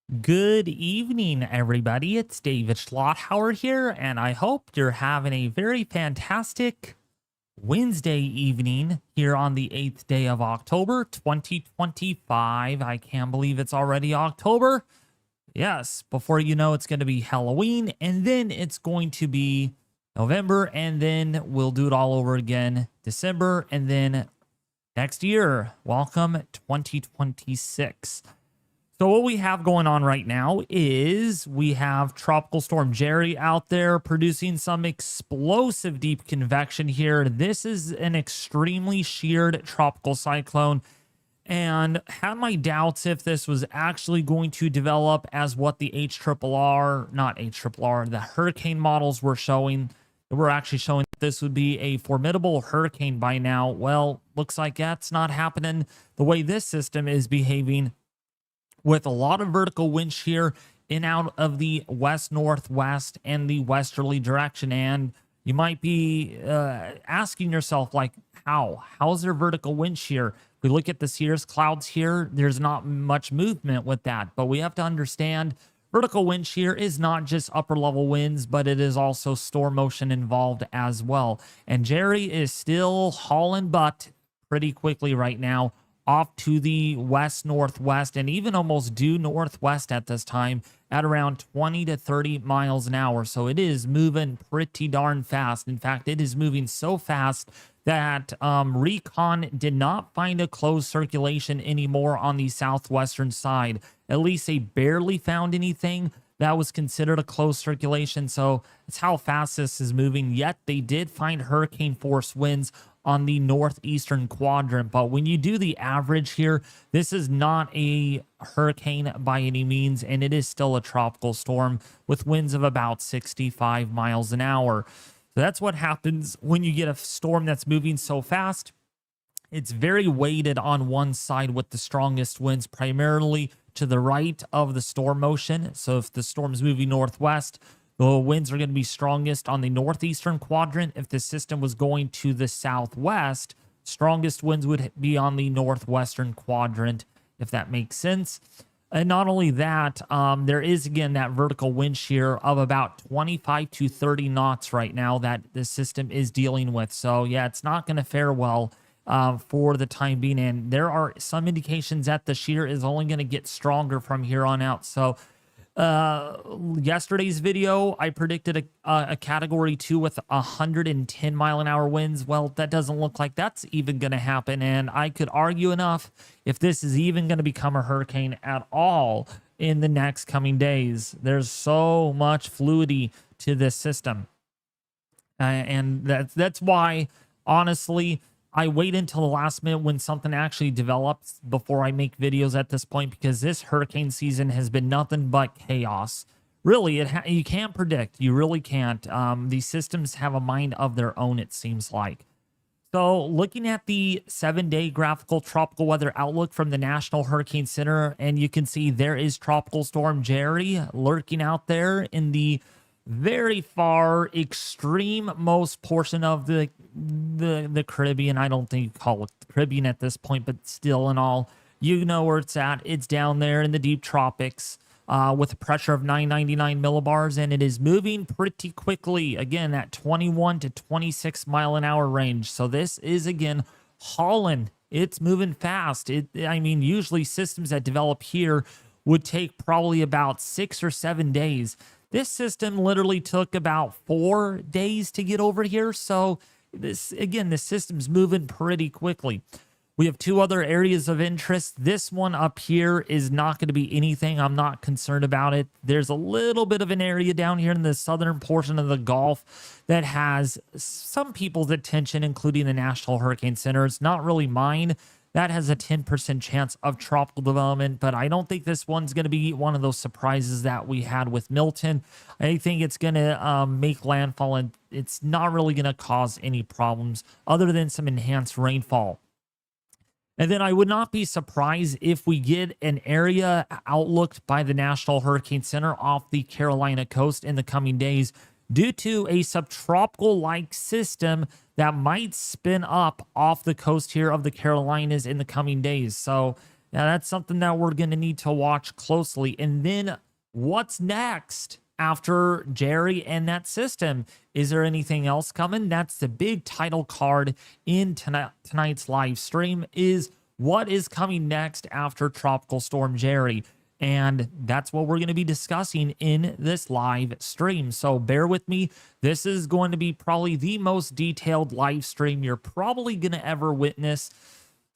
Good evening, everybody. It's David Schlotthauer here, and I hope you're having a very fantastic Wednesday evening here on the 8th day of October, 2025. I can't believe it's already October. Yes, before you know, it's going to be Halloween, and then it's going to be November, and then we'll do it all over again, December, and then next year. Welcome 2026. So what we have going on right now is we have Tropical Storm Jerry out there producing some explosive deep convection here. This is an extremely sheared tropical cyclone, and had my doubts if this was actually going to develop as what the the hurricane models were showing. We're actually showing that this would be a formidable hurricane by now. Well, looks like that's not happening the way this system is behaving, with a lot of vertical wind shear in out of the west-northwest and the westerly direction. And you might be asking yourself, like, how's there vertical wind shear? If we look at the cirrus clouds here, there's not much movement with that, but we have to understand vertical wind shear is not just upper level winds, but it is also storm motion involved as well. And Jerry is still hauling butt pretty quickly right now, off to the west-northwest and even almost due northwest at this time at around 20 to 30 miles an hour. So it is moving pretty darn fast. In fact, it is moving so fast that Recon did not find a closed circulation anymore on the southwestern side. At least they barely found anything that was considered a closed circulation. So it's how fast this is moving. Yet they did find hurricane force winds on the northeastern quadrant. But when you do the average here, this is not a hurricane by any means, and it is still a tropical storm with winds of about 65 miles an hour. So that's what happens when you get a storm that's moving so fast. It's very weighted on one side with the strongest winds, primarily to the right of the storm motion. So if the storm's moving northwest, the winds are going to be strongest on the northeastern quadrant. If the system was going to the southwest, strongest winds would be on the northwestern quadrant, if that makes sense. And not only that, there is, again, that vertical wind shear of about 25 to 30 knots right now that the system is dealing with. So, yeah, it's not going to fare well for the time being. And there are some indications that the shear is only going to get stronger from here on out. So, yesterday's video, I predicted a category 2 with 110 mile an hour winds. Well, that doesn't look like that's even going to happen. And I could argue enough if this is even going to become a hurricane at all in the next coming days. There's so much fluidity to this system. And that's why, honestly, I wait until the last minute when something actually develops before I make videos at this point, because this hurricane season has been nothing but chaos. Really, you can't predict. You really can't. These systems have a mind of their own, it seems like. So looking at the 7-day graphical tropical weather outlook from the National Hurricane Center, and you can see there is Tropical Storm Jerry lurking out there in the very far extreme most portion of the Caribbean. I don't think you call it the Caribbean at this point, but still, in all, you know where it's at. It's down there in the deep tropics with a pressure of 999 millibars, and it is moving pretty quickly, again, at 21 to 26 mile an hour range. So this is, again, hauling. It's moving fast. I mean, usually systems that develop here would take probably about 6 or 7 days. This system literally took about 4 days to get over here. So this, again, the system's moving pretty quickly. We have 2 other areas of interest. This one up here is not going to be anything. I'm not concerned about it. There's a little bit of an area down here in the southern portion of the Gulf that has some people's attention, including the National Hurricane Center. It's not really mine. That has a 10% chance of tropical development, but I don't think this one's going to be one of those surprises that we had with Milton. I think it's going to make landfall, and it's not really going to cause any problems other than some enhanced rainfall. And then I would not be surprised if we get an area outlooked by the National Hurricane Center off the Carolina coast in the coming days due to a subtropical-like system that might spin up off the coast here of the Carolinas in the coming days. So Now, that's something that we're going to need to watch closely. And then what's next after Jerry and that system? Is there anything else coming? That's the big title card in tonight's live stream, is what is coming next after Tropical Storm Jerry. And that's what we're going to be discussing in this live stream. So bear with me. This is going to be probably the most detailed live stream you're probably going to ever witness.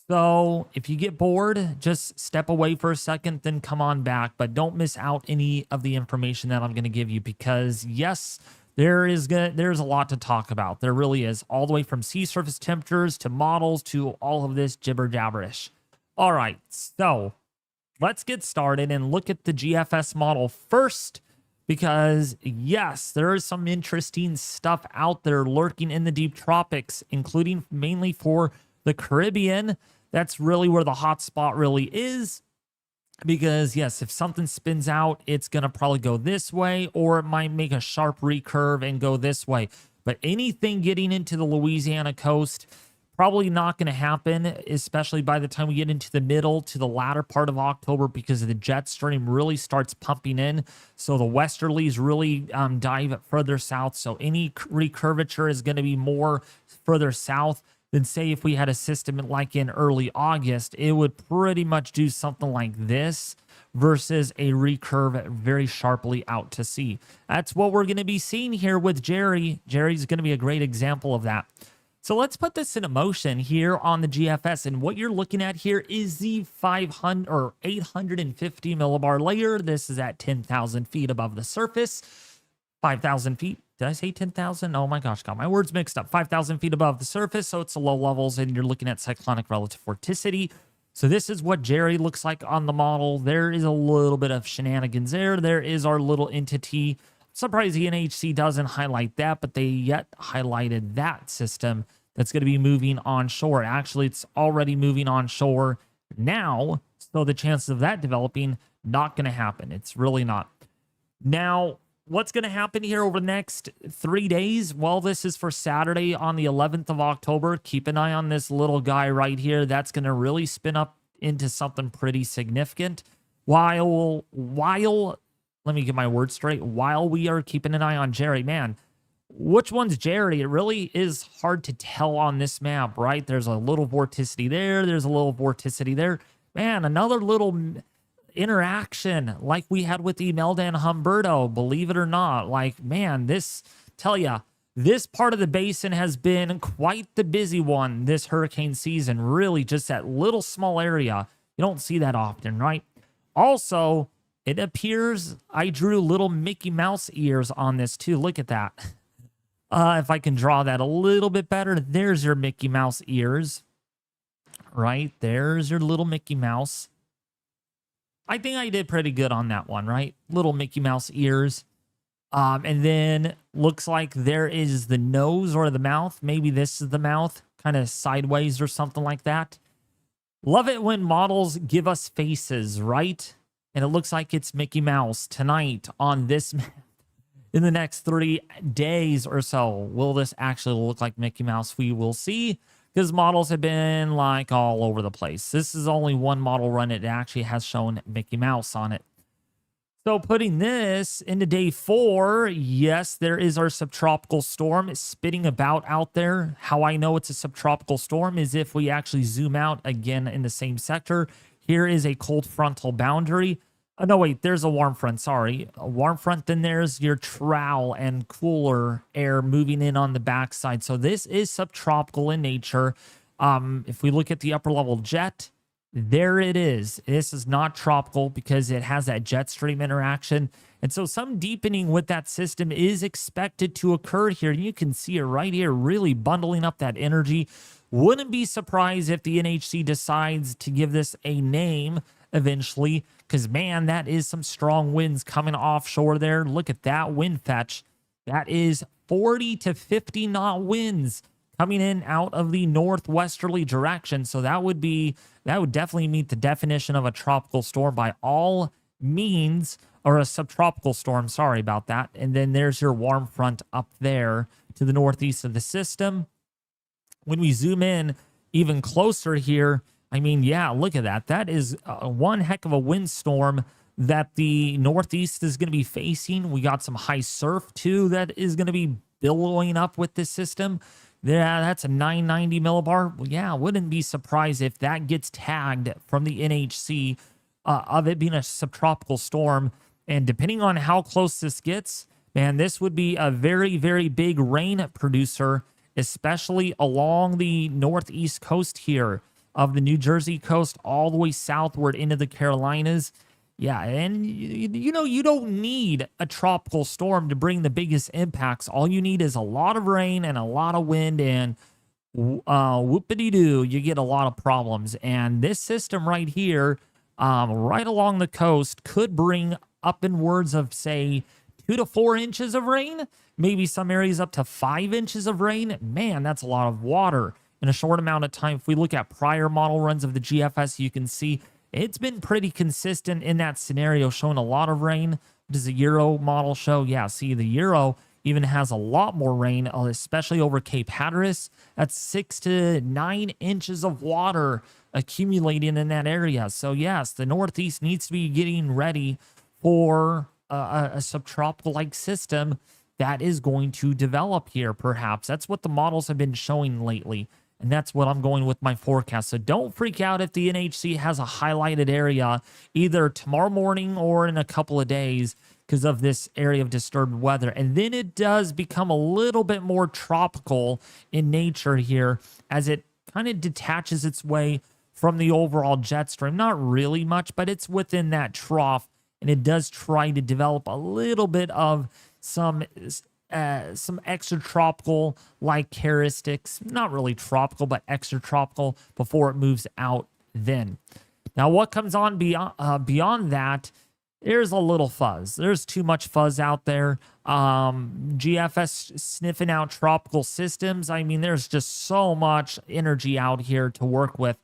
So if you get bored, just step away for a second, then come on back. But don't miss out any of the information that I'm going to give you, because yes, there's a lot to talk about. There really is, all the way from sea surface temperatures to models to all of this jibber jabberish. All right, so let's get started and look at the GFS model first, because yes, there is some interesting stuff out there lurking in the deep tropics, including mainly for the Caribbean. That's really where the hot spot really is, because yes, if something spins out, it's going to probably go this way, or it might make a sharp recurve and go this way. But anything getting into the Louisiana coast, probably not going to happen, especially by the time we get into the middle to the latter part of October, because the jet stream really starts pumping in. So the westerlies really dive further south. So any recurvature is going to be more further south than, say, if we had a system like in early August. It would pretty much do something like this versus a recurve very sharply out to sea. That's what we're going to be seeing here with Jerry. Jerry's going to be a great example of that. So let's put this into motion here on the GFS. And what you're looking at here is the 500 or 850 millibar layer. This is at 10,000 feet above the surface. 5,000 feet. Did I say 10,000? Oh my gosh, got my words mixed up. 5,000 feet above the surface, so it's the low levels, and you're looking at cyclonic relative vorticity. So this is what Jerry looks like on the model. There is a little bit of shenanigans there. There is our little entity. Surprised the NHC doesn't highlight that, but they yet highlighted that system that's going to be moving onshore. Actually, it's already moving onshore now, so the chances of that developing, not going to happen. It's really not. Now, what's going to happen here over the next 3 days? Well, this is for Saturday on the 11th of October. Keep an eye on this little guy right here. That's going to really spin up into something pretty significant. While let me get my words straight. While we are keeping an eye on Jerry, man, which one's Jerry? It really is hard to tell on this map, right? There's a little vorticity there. There's a little vorticity there. Man, another little interaction like we had with Imelda and Humberto, believe it or not. Like, man, this part of the basin has been quite the busy one this hurricane season. Really, just that little small area. You don't see that often, right? Also, it appears I drew little Mickey Mouse ears on this too. Look at that. If I can draw that a little bit better, there's your Mickey Mouse ears. Right? There's your little Mickey Mouse. I think I did pretty good on that one, right? Little Mickey Mouse ears. And then looks like there is the nose or the mouth. Maybe this is the mouth, kind of sideways or something like that. Love it when models give us faces, right? And it looks like it's Mickey Mouse tonight on this map. In the next 3 days or so, will this actually look like Mickey Mouse? We will see, because models have been like all over the place. This is only one model run. It actually has shown Mickey Mouse on it. So putting this into day 4, yes, there is our subtropical storm spitting about out there. How I know it's a subtropical storm is if we actually zoom out again in the same sector. Here is a cold frontal boundary. Oh, no, wait, there's a warm front. Sorry. A warm front, then there's your trowel and cooler air moving in on the backside. So this is subtropical in nature. If we look at the upper level jet, there it is. This is not tropical because it has that jet stream interaction. And so some deepening with that system is expected to occur here. You can see it right here, really bundling up that energy. Wouldn't be surprised if the NHC decides to give this a name eventually, because man, that is some strong winds coming offshore there. Look at that wind fetch. That is 40 to 50 knot winds coming in out of the northwesterly direction. So that would definitely meet the definition of a tropical storm by all means, or a subtropical storm. Sorry about that. And then there's your warm front up there to the northeast of the system. When we zoom in even closer here, I mean, yeah, look at that. That is one heck of a windstorm that the Northeast is going to be facing. We got some high surf too that is going to be billowing up with this system. Yeah, that's a 990 millibar. Well, yeah, wouldn't be surprised if that gets tagged from the NHC of it being a subtropical storm. And depending on how close this gets, man, this would be a very, very big rain producer, especially along the northeast coast here of the New Jersey coast, all the way southward into the Carolinas. Yeah, and you know, you don't need a tropical storm to bring the biggest impacts. All you need is a lot of rain and a lot of wind, and whoopity-doo, you get a lot of problems. And this system right here, right along the coast, could bring upwards of, say, 2 to 4 inches of rain, maybe some areas up to 5 inches of rain. Man, that's a lot of water in a short amount of time. If we look at prior model runs of the GFS, you can see it's been pretty consistent in that scenario, showing a lot of rain. Does the Euro model show? Yeah, see, the Euro even has a lot more rain, especially over Cape Hatteras. That's 6 to 9 inches of water accumulating in that area. So yes, the Northeast needs to be getting ready for a subtropical-like system that is going to develop here, perhaps. That's what the models have been showing lately. And that's what I'm going with my forecast. So don't freak out if the NHC has a highlighted area either tomorrow morning or in a couple of days because of this area of disturbed weather. And then it does become a little bit more tropical in nature here as it kind of detaches its way from the overall jet stream. Not really much, but it's within that trough. And it does try to develop a little bit of some extratropical like characteristics, not really tropical, but extratropical before it moves out then. Now, what comes on beyond that, there's a little fuzz. There's too much fuzz out there. GFS sniffing out tropical systems. I mean, there's just so much energy out here to work with.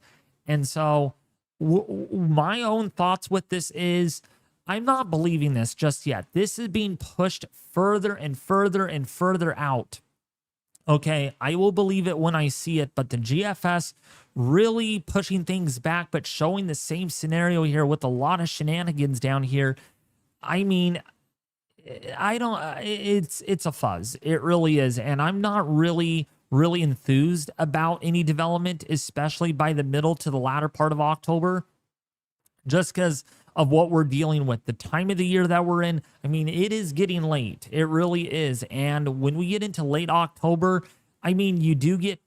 And so my own thoughts with this is, I'm not believing this just yet. This is being pushed further and further and further out. Okay, I will believe it when I see it, but the GFS really pushing things back, but showing the same scenario here with a lot of shenanigans down here. I mean, it's a fuzz. It really is. And I'm not really enthused about any development, especially by the middle to the latter part of October, just because of what we're dealing with, the time of the year that we're in. I mean, it is getting late. It really is. And when we get into late October, I mean, you do get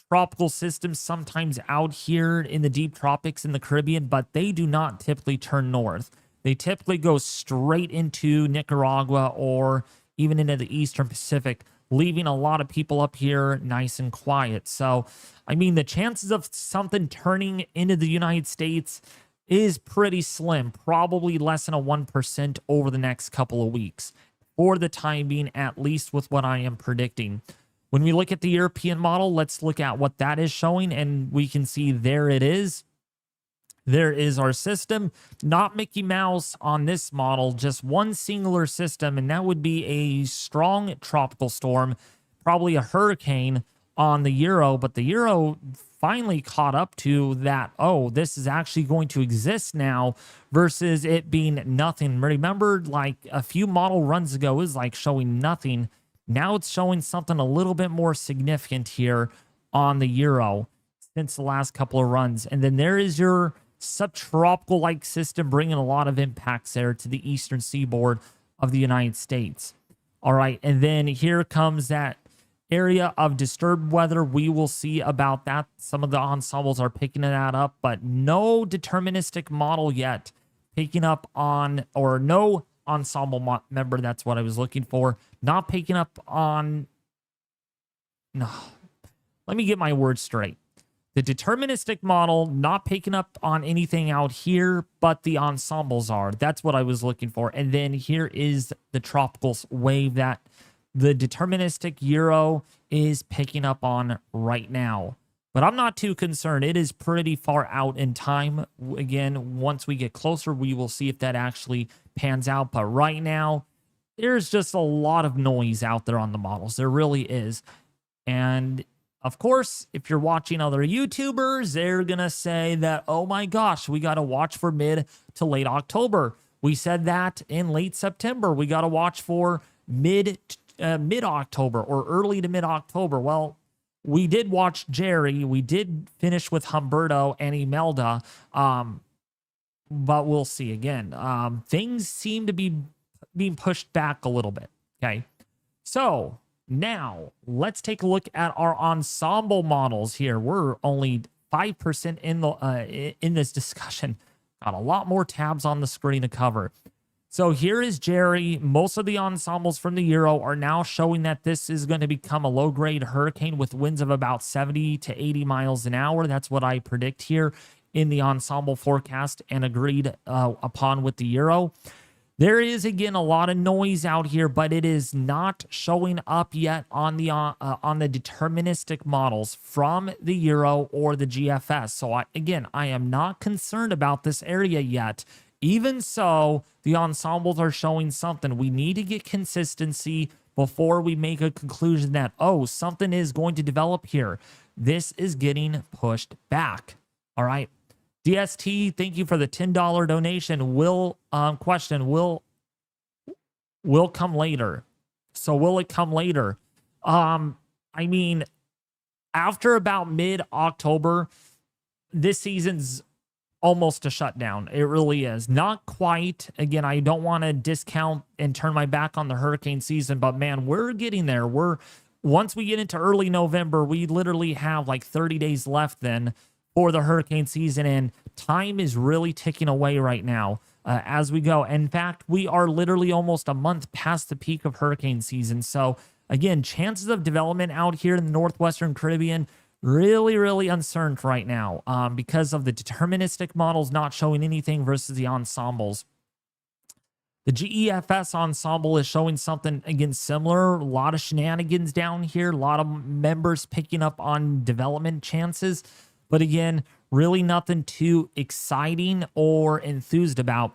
tropical systems sometimes out here in the deep tropics in the Caribbean, but they do not typically turn north. They typically go straight into Nicaragua or even into the Eastern Pacific, leaving a lot of people up here nice and quiet. So, I mean, the chances of something turning into the United States is pretty slim, probably less than a 1% over the next couple of weeks, for the time being, at least with what I am predicting. When we look at the European model, let's look at what that is showing, and we can see there it is. There is our system, not Mickey Mouse on this model, just one singular system, and that would be a strong tropical storm, probably a hurricane on the Euro, but the Euro finally caught up to that, oh, this is actually going to exist now versus it being nothing. Remember, like a few model runs ago, it was like showing nothing. Now it's showing something a little bit more significant here on the Euro since the last couple of runs. And then there is your subtropical-like system bringing a lot of impacts there to the eastern seaboard of the United States. All right, and then here comes that area of disturbed weather. We will see about that. Some of the ensembles are picking that up, but no deterministic model yet picking up on, or no ensemble member, that's what I was looking for, not picking up on, no, let me get my words straight. The deterministic model not picking up on anything out here, but the ensembles are. That's what I was looking for. And then here is the tropical wave that the deterministic Euro is picking up on right now. But I'm not too concerned. It is pretty far out in time. Again, once we get closer, we will see if that actually pans out. But right now, there's just a lot of noise out there on the models. There really is. And Of course, if you're watching other YouTubers, they're going to say that, oh my gosh, we got to watch for mid to late October. We said that in late September. We got to watch for mid October or early to mid October. Well, we did watch Jerry. We did finish with Humberto and Imelda. But we'll see again. Things seem to be being pushed back a little bit. Okay. So now let's take a look at our ensemble models here. We're only 5% in this discussion. Got a lot more tabs on the screen to cover. So here is Jerry. Most of the ensembles from the Euro are now showing that this is going to become a low-grade hurricane with winds of about 70 to 80 miles an hour. That's what I predict here in the ensemble forecast and agreed upon with the Euro. There is, again, a lot of noise out here, but it is not showing up yet on the deterministic models from the Euro or the GFS. So, I am not concerned about this area yet. Even so, the ensembles are showing something. We need to get consistency before we make a conclusion that, oh, something is going to develop here. This is getting pushed back. All right. DST, thank you for the $10 donation. Will come later. So will it come later? I mean, after about mid-October, this season's almost a shutdown. It really is. Not quite. Again, I don't want to discount and turn my back on the hurricane season, but man, we're getting there. Once we get into early November, we literally have like 30 days left then for the hurricane season, and time is really ticking away right now as we go. In fact, we are literally almost a month past the peak of hurricane season. So again, chances of development out here in the Northwestern Caribbean, really, really uncertain right now because of the deterministic models not showing anything versus the ensembles. The GEFS ensemble is showing something, again, similar. A lot of shenanigans down here, a lot of members picking up on development chances. But again, really nothing too exciting or enthused about.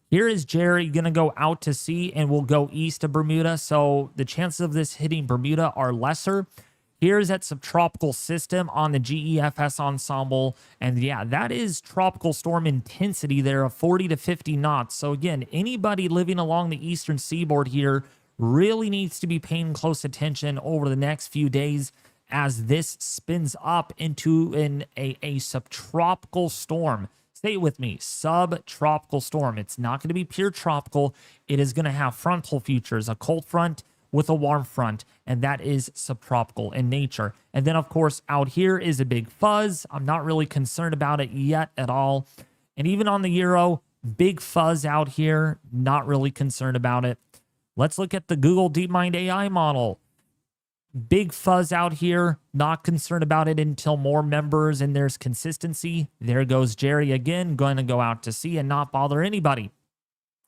Here is Jerry going to go out to sea and will go east of Bermuda. So the chances of this hitting Bermuda are lesser. Here's that subtropical system on the GEFS ensemble. And yeah, that is tropical storm intensity there of 40 to 50 knots. So again, anybody living along the eastern seaboard here really needs to be paying close attention over the next few days as this spins up into a subtropical storm. Stay with me, subtropical storm. It's not going to be pure tropical. It is going to have frontal features, a cold front with a warm front, and that is subtropical in nature. And then, of course, out here is a big fuzz. I'm not really concerned about it yet at all. And even on the Euro, big fuzz out here, not really concerned about it. Let's look at the Google DeepMind AI model. Big fuzz out here, not concerned about it until more members and there's consistency. There goes Jerry again, going to go out to sea and not bother anybody.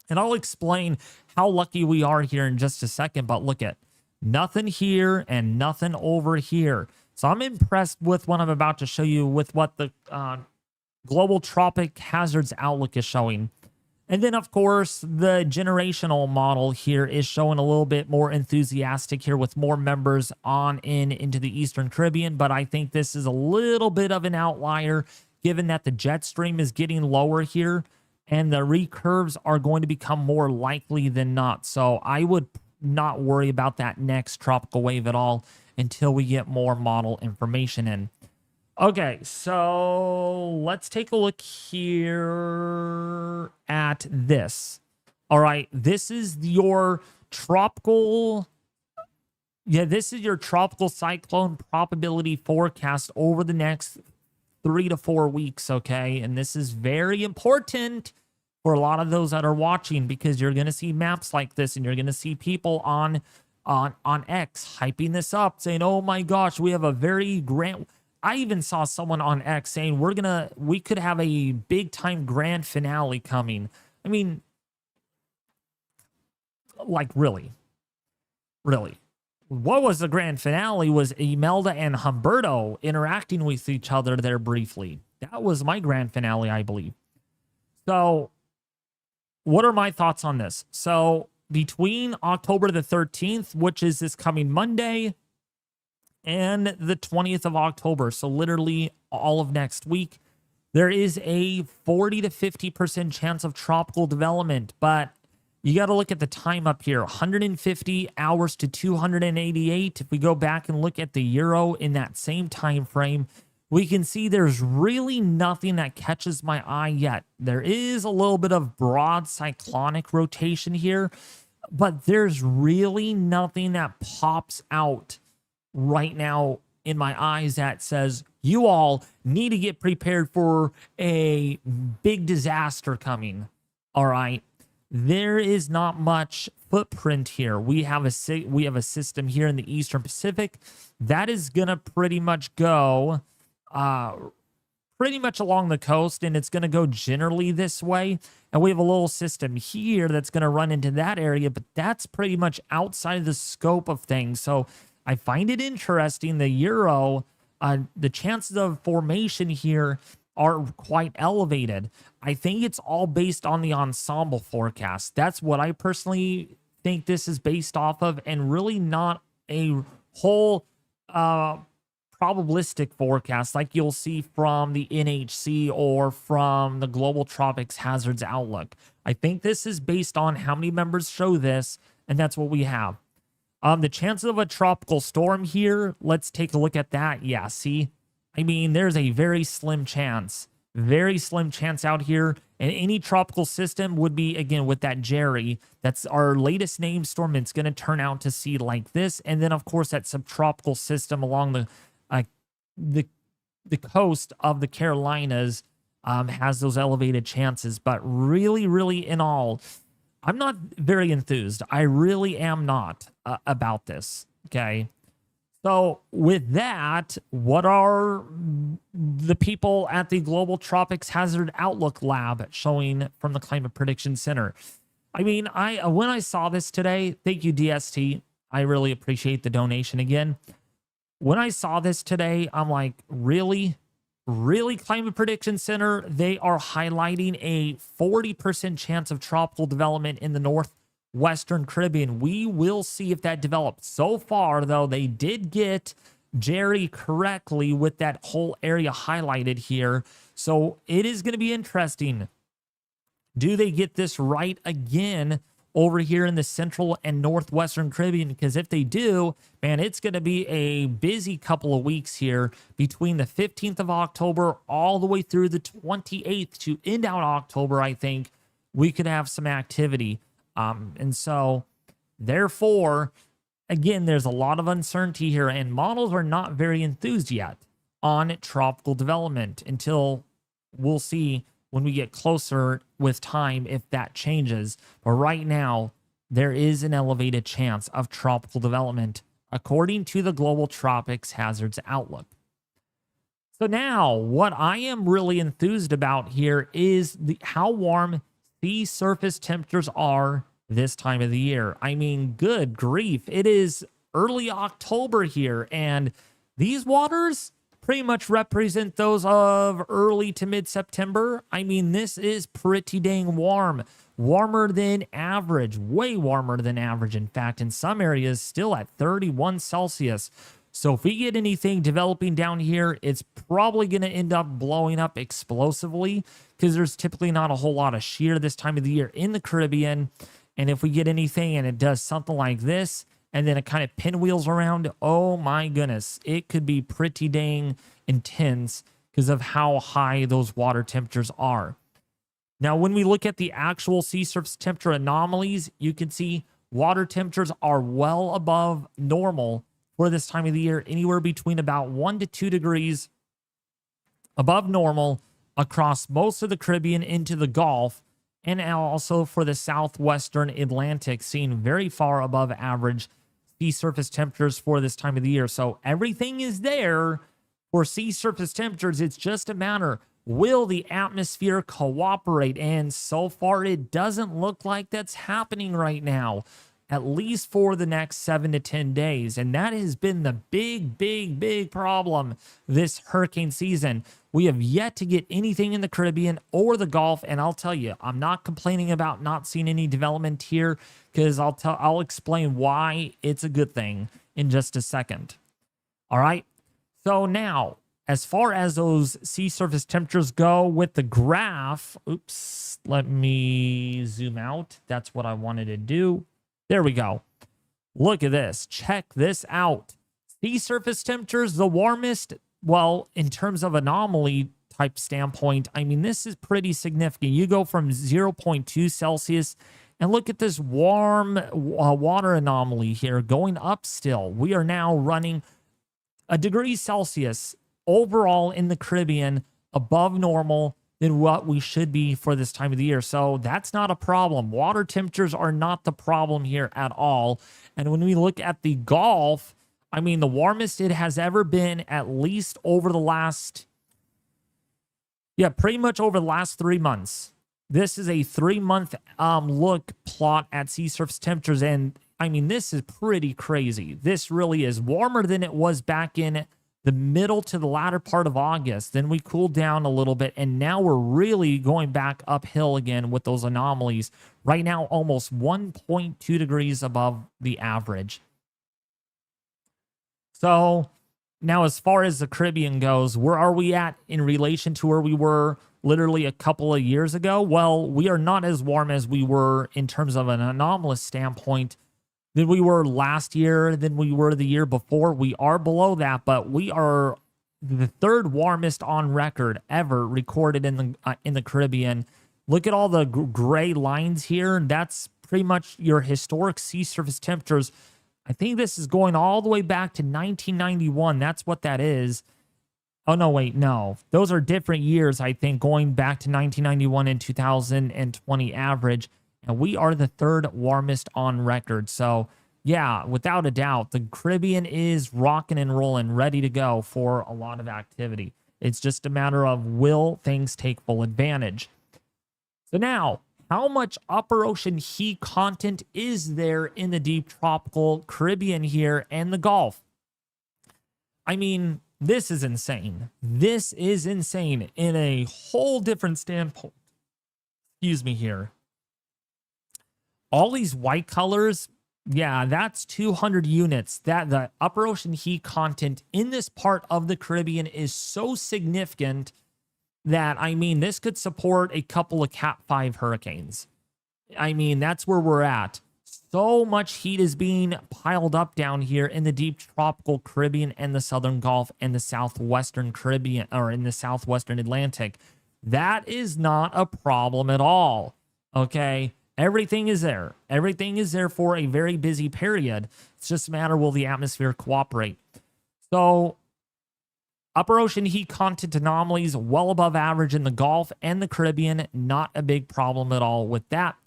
And I'll explain how lucky we are here in just a second, but look at nothing here and nothing over here. So I'm impressed with what I'm about to show you with what the Global Tropic Hazards Outlook is showing. And then, of course, the generational model here is showing a little bit more enthusiastic here with more members on into the Eastern Caribbean. But I think this is a little bit of an outlier given that the jet stream is getting lower here and the recurves are going to become more likely than not. So I would not worry about that next tropical wave at all until we get more model information in. Okay, so let's take a look here at this. All right, this is your tropical. Yeah, this is your tropical cyclone probability forecast over the next 3 to 4 weeks, okay? And this is very important for a lot of those that are watching because you're going to see maps like this and you're going to see people on X hyping this up saying, "Oh my gosh, we have a very grand..." I even saw someone on X saying we could have a big time grand finale coming. I mean, like really. What was the grand finale was Imelda and Humberto interacting with each other there briefly. That was my grand finale, I believe. So what are my thoughts on this? So between October the 13th, which is this coming Monday, and the 20th of October. So literally all of next week, there is a 40 to 50% chance of tropical development. But you got to look at the time up here, 150 hours to 288. If we go back and look at the Euro in that same time frame, we can see there's really nothing that catches my eye yet. There is a little bit of broad cyclonic rotation here, but there's really nothing that pops out right now in my eyes that says you all need to get prepared for a big disaster coming. All right. There is not much footprint here. We have a system here in the Eastern Pacific that is going to pretty much go pretty much along the coast, and it's going to go generally this way. And we have a little system here that's going to run into that area, but that's pretty much outside of the scope of things. So I find it interesting. The Euro, the chances of formation here are quite elevated. I think it's all based on the Ensemble forecast. That's what I personally think this is based off of, and really not a whole probabilistic forecast like you'll see from the NHC or from the Global Tropics Hazards Outlook. I think this is based on how many members show this, and that's what we have. The chances of a tropical storm here, let's take a look at that. Yeah, see? I mean, there's a very slim chance out here. And any tropical system would be, again, with that Jerry. That's our latest named storm. It's going to turn out to see like this. And then, of course, that subtropical system along the coast of the Carolinas has those elevated chances. But really, really, in all, I'm not very enthused. I really am not about this, okay? So with that, what are the people at the Global Tropics Hazard Outlook Lab showing from the Climate Prediction Center? I mean, when I saw this today, thank you, DST. I really appreciate the donation again. When I saw this today, I'm like, really? Really, Climate Prediction Center? They are highlighting a 40% chance of tropical development in the Northwestern Caribbean. We will see if that develops. So far, though, they did get Jerry correctly with that whole area highlighted here. So it is going to be interesting. Do they get this right again over here in the Central and Northwestern Caribbean? Because if they do, man, it's going to be a busy couple of weeks here between the 15th of October all the way through the 28th to end out October. I think we could have some activity. And so, therefore, again, there's a lot of uncertainty here, and models are not very enthused yet on tropical development until we'll see when we get closer with time if that changes. But right now, there is an elevated chance of tropical development, according to the Global Tropics Hazards Outlook. So now, what I am really enthused about here is how warm sea surface temperatures are this time of the year. I mean, good grief. It is early October here, and these waters pretty much represent those of early to mid-September. I mean, this is pretty dang warm. Warmer than average, way warmer than average. In fact, in some areas, still at 31 Celsius. So if we get anything developing down here, it's probably going to end up blowing up explosively because there's typically not a whole lot of shear this time of the year in the Caribbean. And if we get anything and it does something like this, and then it kind of pinwheels around, oh my goodness, it could be pretty dang intense because of how high those water temperatures are. Now, when we look at the actual sea surface temperature anomalies, you can see water temperatures are well above normal for this time of the year, anywhere between about 1 to 2 degrees above normal across most of the Caribbean into the Gulf, and also for the southwestern Atlantic, seeing very far above average sea surface temperatures for this time of the year. So everything is there for sea surface temperatures. It's just a matter, will the atmosphere cooperate? And so far, it doesn't look like that's happening right now, at least for the next 7 to 10 days. And that has been the big problem this hurricane season. We have yet to get anything in the Caribbean or the Gulf. And I'll tell you, I'm not complaining about not seeing any development here, because I'll explain why it's a good thing in just a second. All right. So now, as far as those sea surface temperatures go with the graph, oops, let me zoom out. That's what I wanted to do. There we go. Look at this. Check this out. Sea surface temperatures, the warmest, well, in terms of anomaly type standpoint, I mean, this is pretty significant. You go from 0.2 Celsius and look at this warm water anomaly here going up still. We are now running a degree Celsius overall in the Caribbean above normal than what we should be for this time of the year. So that's not a problem. Water temperatures are not the problem here at all. And when we look at the Gulf, I mean, the warmest it has ever been, at least over the last, pretty much over the last 3 months. This is a 3-month look plot at sea surface temperatures. And I mean, this is pretty crazy. This really is warmer than it was back in the middle to the latter part of August. Then we cooled down a little bit, and now we're really going back uphill again with those anomalies. Right now, almost 1.2 degrees above the average. So now, as far as the Caribbean goes, where are we at in relation to where we were literally a couple of years ago? Well, we are not as warm as we were in terms of an anomalous standpoint than we were last year, than we were the year before. We are below that, but we are the third warmest on record ever recorded in the Caribbean. Look at all the gray lines here. That's pretty much your historic sea surface temperatures. I think this is going all the way back to 1991. That's what that is. Oh, no, wait, no. Those are different years, I think, going back to 1991 and 2020 average. And we are the third warmest on record. So, yeah, without a doubt, the Caribbean is rocking and rolling, ready to go for a lot of activity. It's just a matter of, will things take full advantage? So now, how much upper ocean heat content is there in the deep tropical Caribbean here and the Gulf? I mean, this is insane. This is insane in a whole different standpoint. Excuse me here. All these white colors, yeah, that's 200 units. That the upper ocean heat content in this part of the Caribbean is so significant that, I mean, this could support a couple of Cat 5 hurricanes. I mean, that's where we're at. So much heat is being piled up down here in the deep tropical Caribbean and the southern Gulf and the southwestern Caribbean, or in the southwestern Atlantic. That is not a problem at all. Okay. Everything is there. Everything is there for a very busy period. It's just a matter, will the atmosphere cooperate? So, upper ocean heat content anomalies well above average in the Gulf and the Caribbean. Not a big problem at all with that.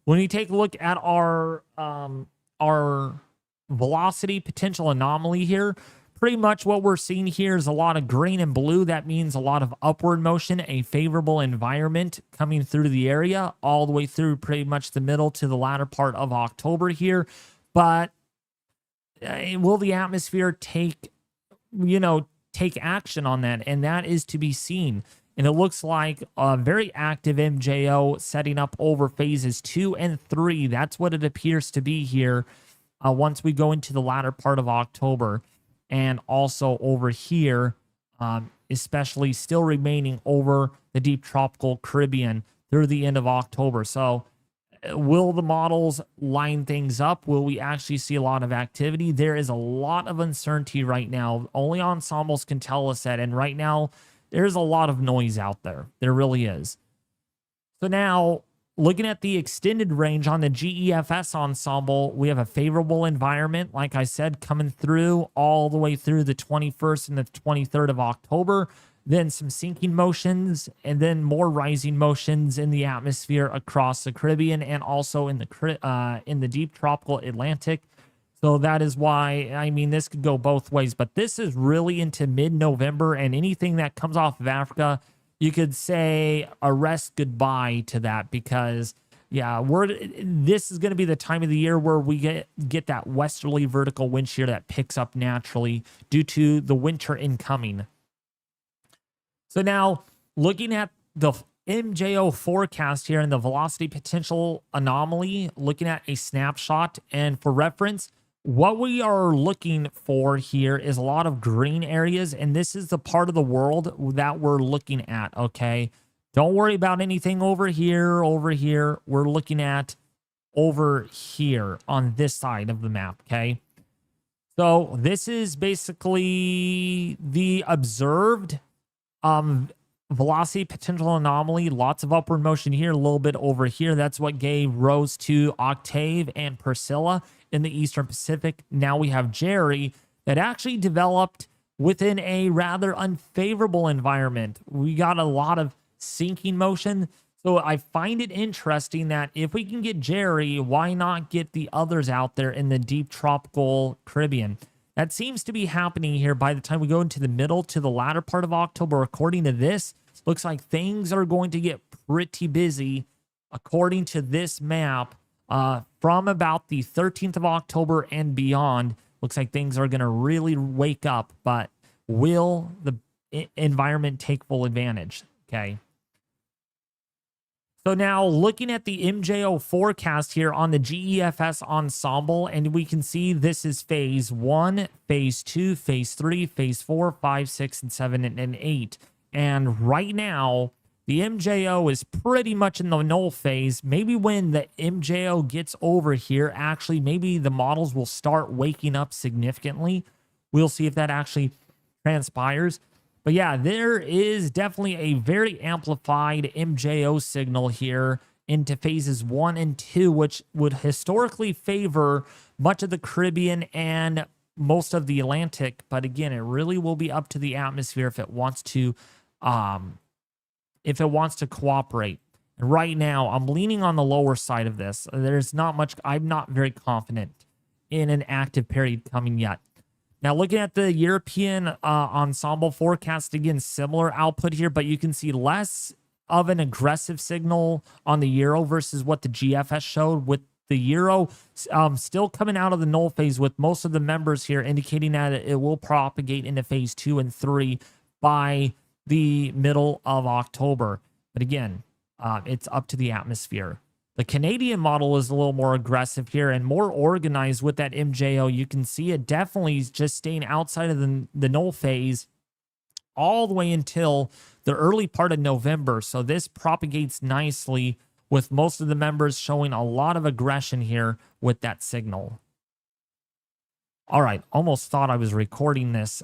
When we take a look at our velocity potential anomaly here, pretty much what we're seeing here is a lot of green and blue. That means a lot of upward motion, a favorable environment coming through the area all the way through pretty much the middle to the latter part of October here. But will the atmosphere take action on that? And that is to be seen. And it looks like a very active MJO setting up over phases 2 and 3. That's what it appears to be here once we go into the latter part of October. And also over here, especially still remaining over the deep tropical Caribbean through the end of October. So will the models line things up? Will we actually see a lot of activity? There is a lot of uncertainty right now. Only ensembles can tell us that. And right now, there's a lot of noise out there. There really is. So now, looking at the extended range on the GEFS ensemble, we have a favorable environment, like I said, coming through all the way through the 21st and the 23rd of October. Then some sinking motions, and then more rising motions in the atmosphere across the Caribbean and also in the deep tropical Atlantic. So that is why, I mean, this could go both ways. But this is really into mid-November, and anything that comes off of Africa, you could say a rest goodbye to that, because, yeah, this is going to be the time of the year where we get that westerly vertical wind shear that picks up naturally due to the winter incoming. So now, looking at the MJO forecast here and the velocity potential anomaly, looking at a snapshot, and for reference, what we are looking for here is a lot of green areas, and this is the part of the world that we're looking at, okay? Don't worry about anything over here, over here. We're looking at over here on this side of the map, okay? So this is basically the observed velocity potential anomaly. Lots of upward motion here, a little bit over here. That's what gave Rose to Octave and Priscilla in the Eastern Pacific. Now we have Jerry that actually developed within a rather unfavorable environment. We got a lot of sinking motion. So I find it interesting that if we can get Jerry, why not get the others out there in the deep tropical Caribbean? That seems to be happening here by the time we go into the middle to the latter part of October. According to this, looks like things are going to get pretty busy according to this map from about the 13th of October and beyond. Looks like things are going to really wake up, but will the environment take full advantage? Okay. So now looking at the MJO forecast here on the GEFS Ensemble, and we can see this is phase 1, phase 2, phase 3, phase 4, 5, 6, and 7, and 8. And right now, the MJO is pretty much in the null phase. Maybe when the MJO gets over here, actually, maybe the models will start waking up significantly. We'll see if that actually transpires. But yeah, there is definitely a very amplified MJO signal here into phases 1 and 2, which would historically favor much of the Caribbean and most of the Atlantic. But again, it really will be up to the atmosphere if it wants to cooperate. And right now, I'm leaning on the lower side of this. There's not much. I'm not very confident in an active period coming yet. Now, looking at the European Ensemble forecast, again, similar output here, but you can see less of an aggressive signal on the Euro versus what the GFS showed, with the Euro still coming out of the null phase, with most of the members here indicating that it will propagate into phase 2 and 3 by the middle of October. But again, it's up to the atmosphere. The Canadian model is a little more aggressive here and more organized with that MJO. You can see it definitely is just staying outside of the null phase all the way until the early part of November. So this propagates nicely with most of the members showing a lot of aggression here with that signal. All right, almost thought I was recording this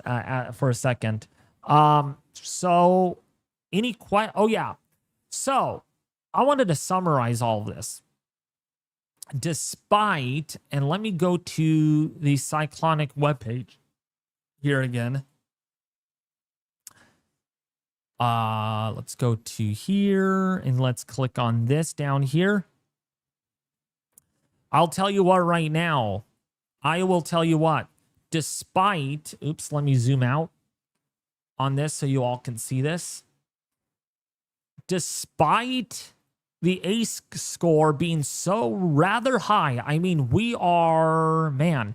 for a second. So oh yeah. So I wanted to summarize all of this. Despite, and let me go to the Cyclonic webpage here again. Let's go to here and let's click on this down here. I'll tell you what right now. I will tell you what. Despite, oops, let me zoom out on this so you all can see this. Despite the ACE score being so rather high, I mean, we are, man,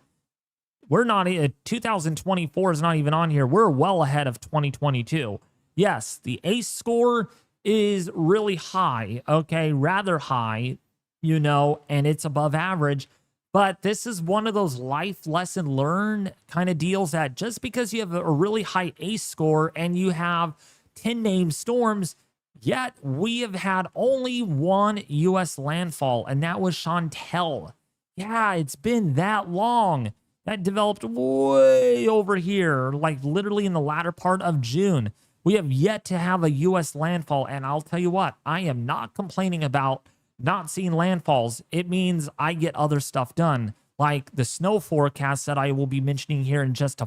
we're not, 2024 is not even on here. We're well ahead of 2022. Yes, the ACE score is really high, okay, rather high, you know, and it's above average. But this is one of those life lesson learned kind of deals that just because you have a really high ACE score and you have 10 named storms, yet we have had only one U.S. landfall, and that was Chantel. Yeah, it's been that long. That developed way over here, like literally in the latter part of June. We have yet to have a U.S. landfall, and I'll tell you what, I am not complaining about not seeing landfalls. It means I get other stuff done, like the snow forecast that I will be mentioning here in just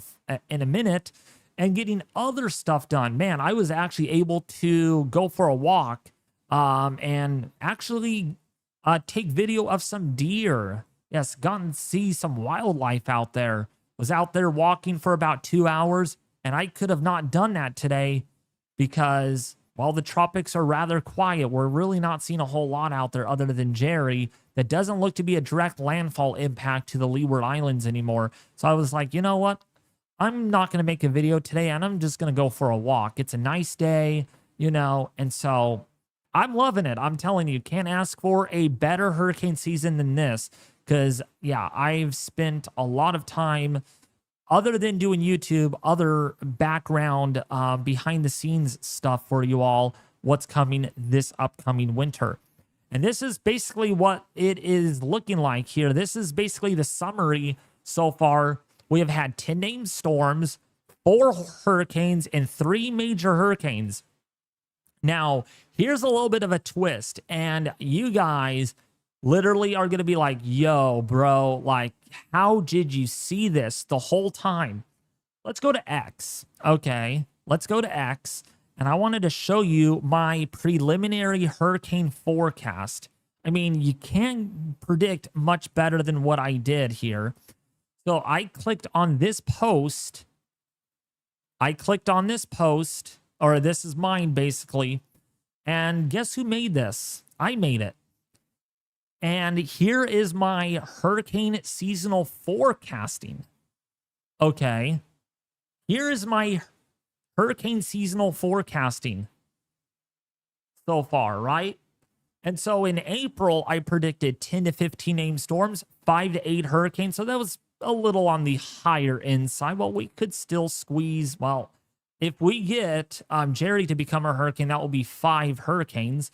in a minute, and getting other stuff done. Man, I was actually able to go for a walk and actually take video of some deer. Yes, gotten to see some wildlife out there. Was out there walking for about 2 hours, and I could have not done that today because while the tropics are rather quiet, we're really not seeing a whole lot out there other than Jerry that doesn't look to be a direct landfall impact to the Leeward Islands anymore. So I was like, you know what? I'm not going to make a video today, and I'm just going to go for a walk. It's a nice day, you know, and so I'm loving it. I'm telling you, can't ask for a better hurricane season than this. because, yeah, I've spent a lot of time other than doing YouTube, other background behind the scenes stuff for you all, what's coming this upcoming winter. And this is basically what it is looking like here. This is basically the summary so far. We have had 10 named storms, 4 hurricanes, and 3 major hurricanes. Now, here's a little bit of a twist, and you guys literally are going to be like, yo, bro, like, how did you see this the whole time? Let's go to X. Okay, let's go to X. And I wanted to show you my preliminary hurricane forecast. I mean, you can't predict much better than what I did here. So I clicked on this post. Or this is mine, basically. And guess who made this? I made it. And here is my hurricane seasonal forecasting. Okay. Here is my hurricane seasonal forecasting so far, right? And so in April, I predicted 10 to 15 named storms, 5 to 8 hurricanes. So that was a little on the higher end side. Well, we could still squeeze. Well, if we get Jerry to become a hurricane, that will be 5 hurricanes.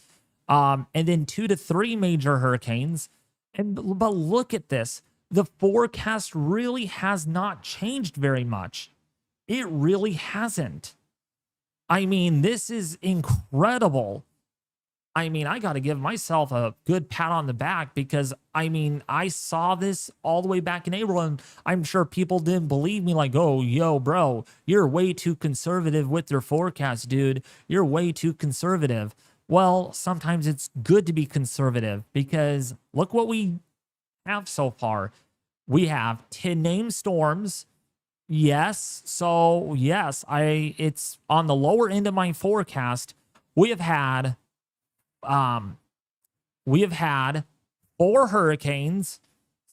And then 2 to 3 major hurricanes. But look at this. The forecast really has not changed very much. It really hasn't. I mean, this is incredible. I mean, I got to give myself a good pat on the back because, I mean, I saw this all the way back in April, and I'm sure people didn't believe me like, oh, yo, bro, you're way too conservative with your forecast, dude. You're way too conservative. Well, sometimes it's good to be conservative because look what we have so far. We have 10 named storms. Yes. So yes, it's on the lower end of my forecast. We have had 4 hurricanes.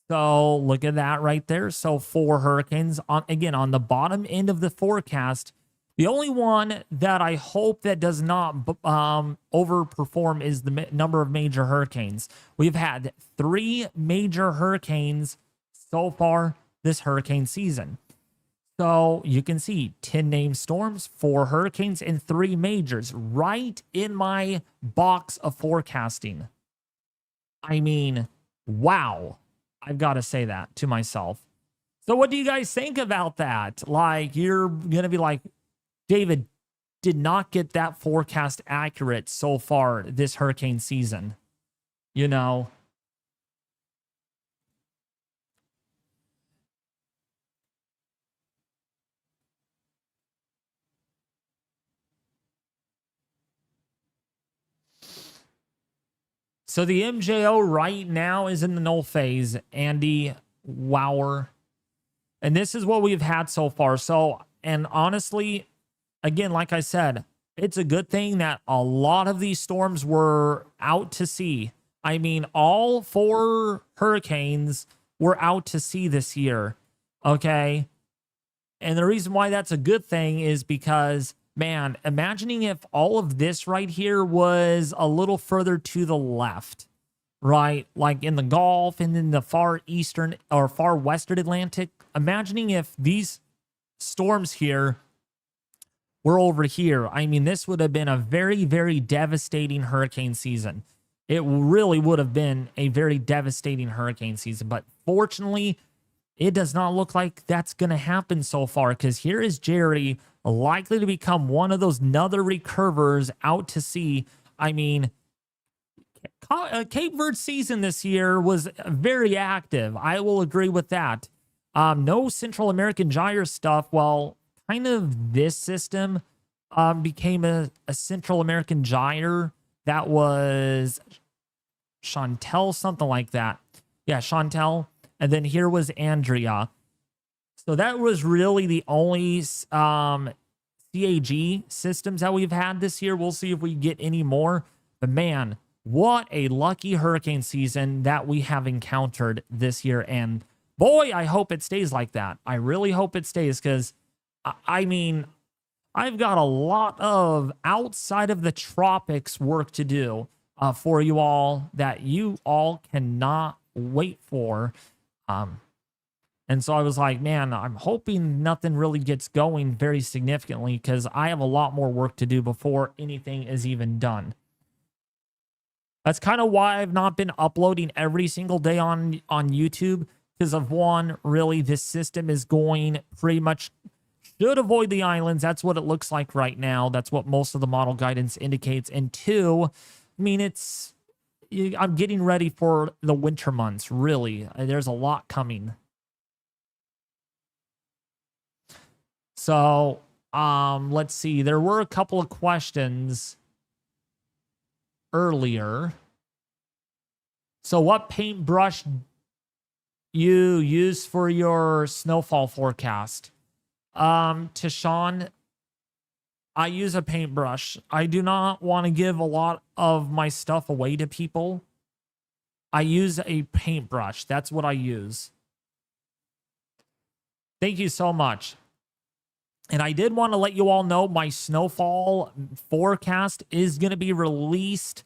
So look at that right there. So 4 hurricanes on the bottom end of the forecast. The only one that I hope that does not overperform is the number of major hurricanes. We've had 3 major hurricanes so far this hurricane season. So you can see 10 named storms, 4 hurricanes, and 3 majors right in my box of forecasting. I mean, wow. I've got to say that to myself. So what do you guys think about that? Like, you're going to be like, David did not get that forecast accurate so far this hurricane season. You know? So the MJO right now is in the null phase, Andy Wower. And this is what we've had so far. So, and honestly, again, like I said, it's a good thing that a lot of these storms were out to sea. I mean, all 4 hurricanes were out to sea this year. Okay. And the reason why that's a good thing is because, man, imagining if all of this right here was a little further to the left, right? Like in the Gulf and in the far eastern or far western Atlantic. Imagining if these storms here were over here. I mean, this would have been a very, very devastating hurricane season. It really would have been a very devastating hurricane season. But fortunately, it does not look like that's going to happen so far, because here is Jerry likely to become one of those another recurvers out to sea. I mean, Cape Verde season this year was very active. I will agree with that. No Central American gyre stuff. Well, kind of this system became a Central American gyre. That was Chantel, something like that. Yeah, Chantel. And then here was Andrea. So that was really the only CAG systems that we've had this year. We'll see if we get any more. But man, what a lucky hurricane season that we have encountered this year. And boy, I hope it stays like that. I really hope it stays, because, I mean, I've got a lot of outside of the tropics work to do for you all that you all cannot wait for. And so I was like, man, I'm hoping nothing really gets going very significantly because I have a lot more work to do before anything is even done. That's kind of why I've not been uploading every single day on YouTube, because of one, really, this system is going pretty much should avoid the islands. That's what it looks like right now. That's what most of the model guidance indicates. And two, I mean, I'm getting ready for the winter months, really. There's a lot coming. So, let's see. There were a couple of questions earlier. So what paintbrush you use for your snowfall forecast? Tashawn, I use a paintbrush. I do not want to give a lot of my stuff away to people. I use a paintbrush. That's what I use. Thank you so much. And I did want to let you all know my snowfall forecast is going to be released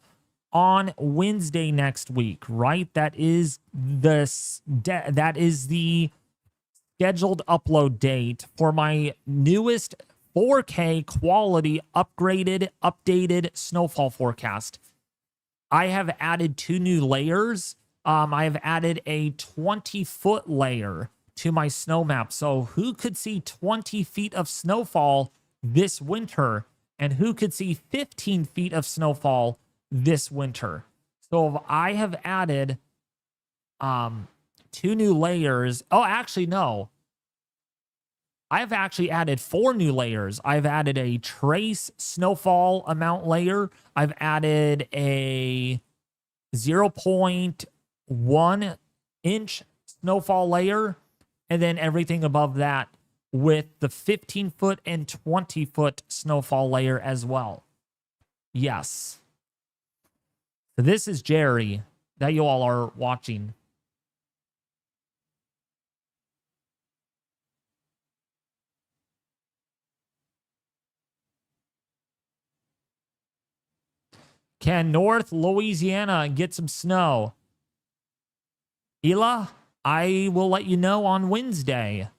on Wednesday next week, right? That is the scheduled upload date for my newest 4K quality updated snowfall forecast. I have added 2 new layers. I have added a 20-foot layer to my snow map. So who could see 20 feet of snowfall this winter? And who could see 15 feet of snowfall this winter? So I have added 2 new layers. Oh, actually, no. I've actually added 4 new layers. I've added a trace snowfall amount layer. I've added a 0.1 inch snowfall layer. And then everything above that with the 15-foot and 20-foot snowfall layer as well. Yes. So this is Jerry that you all are watching. Can North Louisiana get some snow? Ela, I will let you know on Wednesday.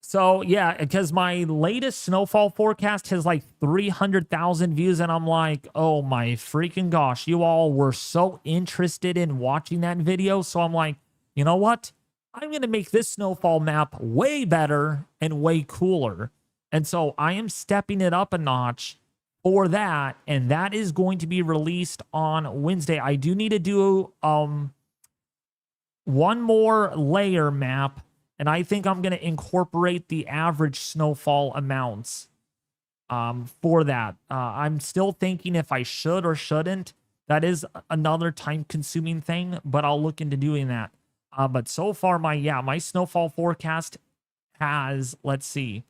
So, yeah, because my latest snowfall forecast has like 300,000 views, and I'm like, oh my freaking gosh, you all were so interested in watching that video. So I'm like, you know what? I'm going to make this snowfall map way better and way cooler. And so I am stepping it up a notch for that, and that is going to be released on Wednesday. I do need to do one more layer map, and I think I'm going to incorporate the average snowfall amounts for that. I'm still thinking if I should or shouldn't. That is another time-consuming thing, but I'll look into doing that. But so far, my snowfall forecast has, let's see,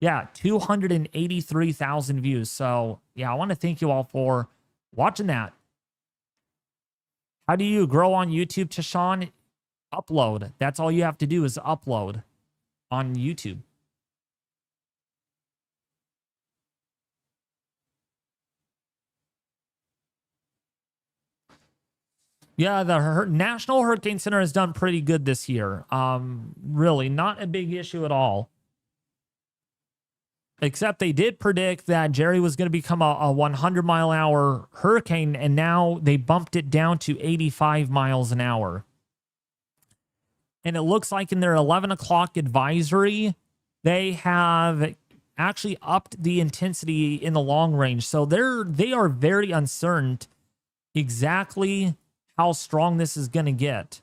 283,000 views. So, I want to thank you all for watching that. How do you grow on YouTube, Tashawn? Upload. That's all you have to do is upload on YouTube. Yeah, the National Hurricane Center has done pretty good this year. Really, not a big issue at all. Except they did predict that Jerry was going to become a 100-mile-an-hour hurricane, and now they bumped it down to 85 miles an hour. And it looks like in their 11 o'clock advisory, they have actually upped the intensity in the long range. So they are very uncertain exactly how strong this is going to get.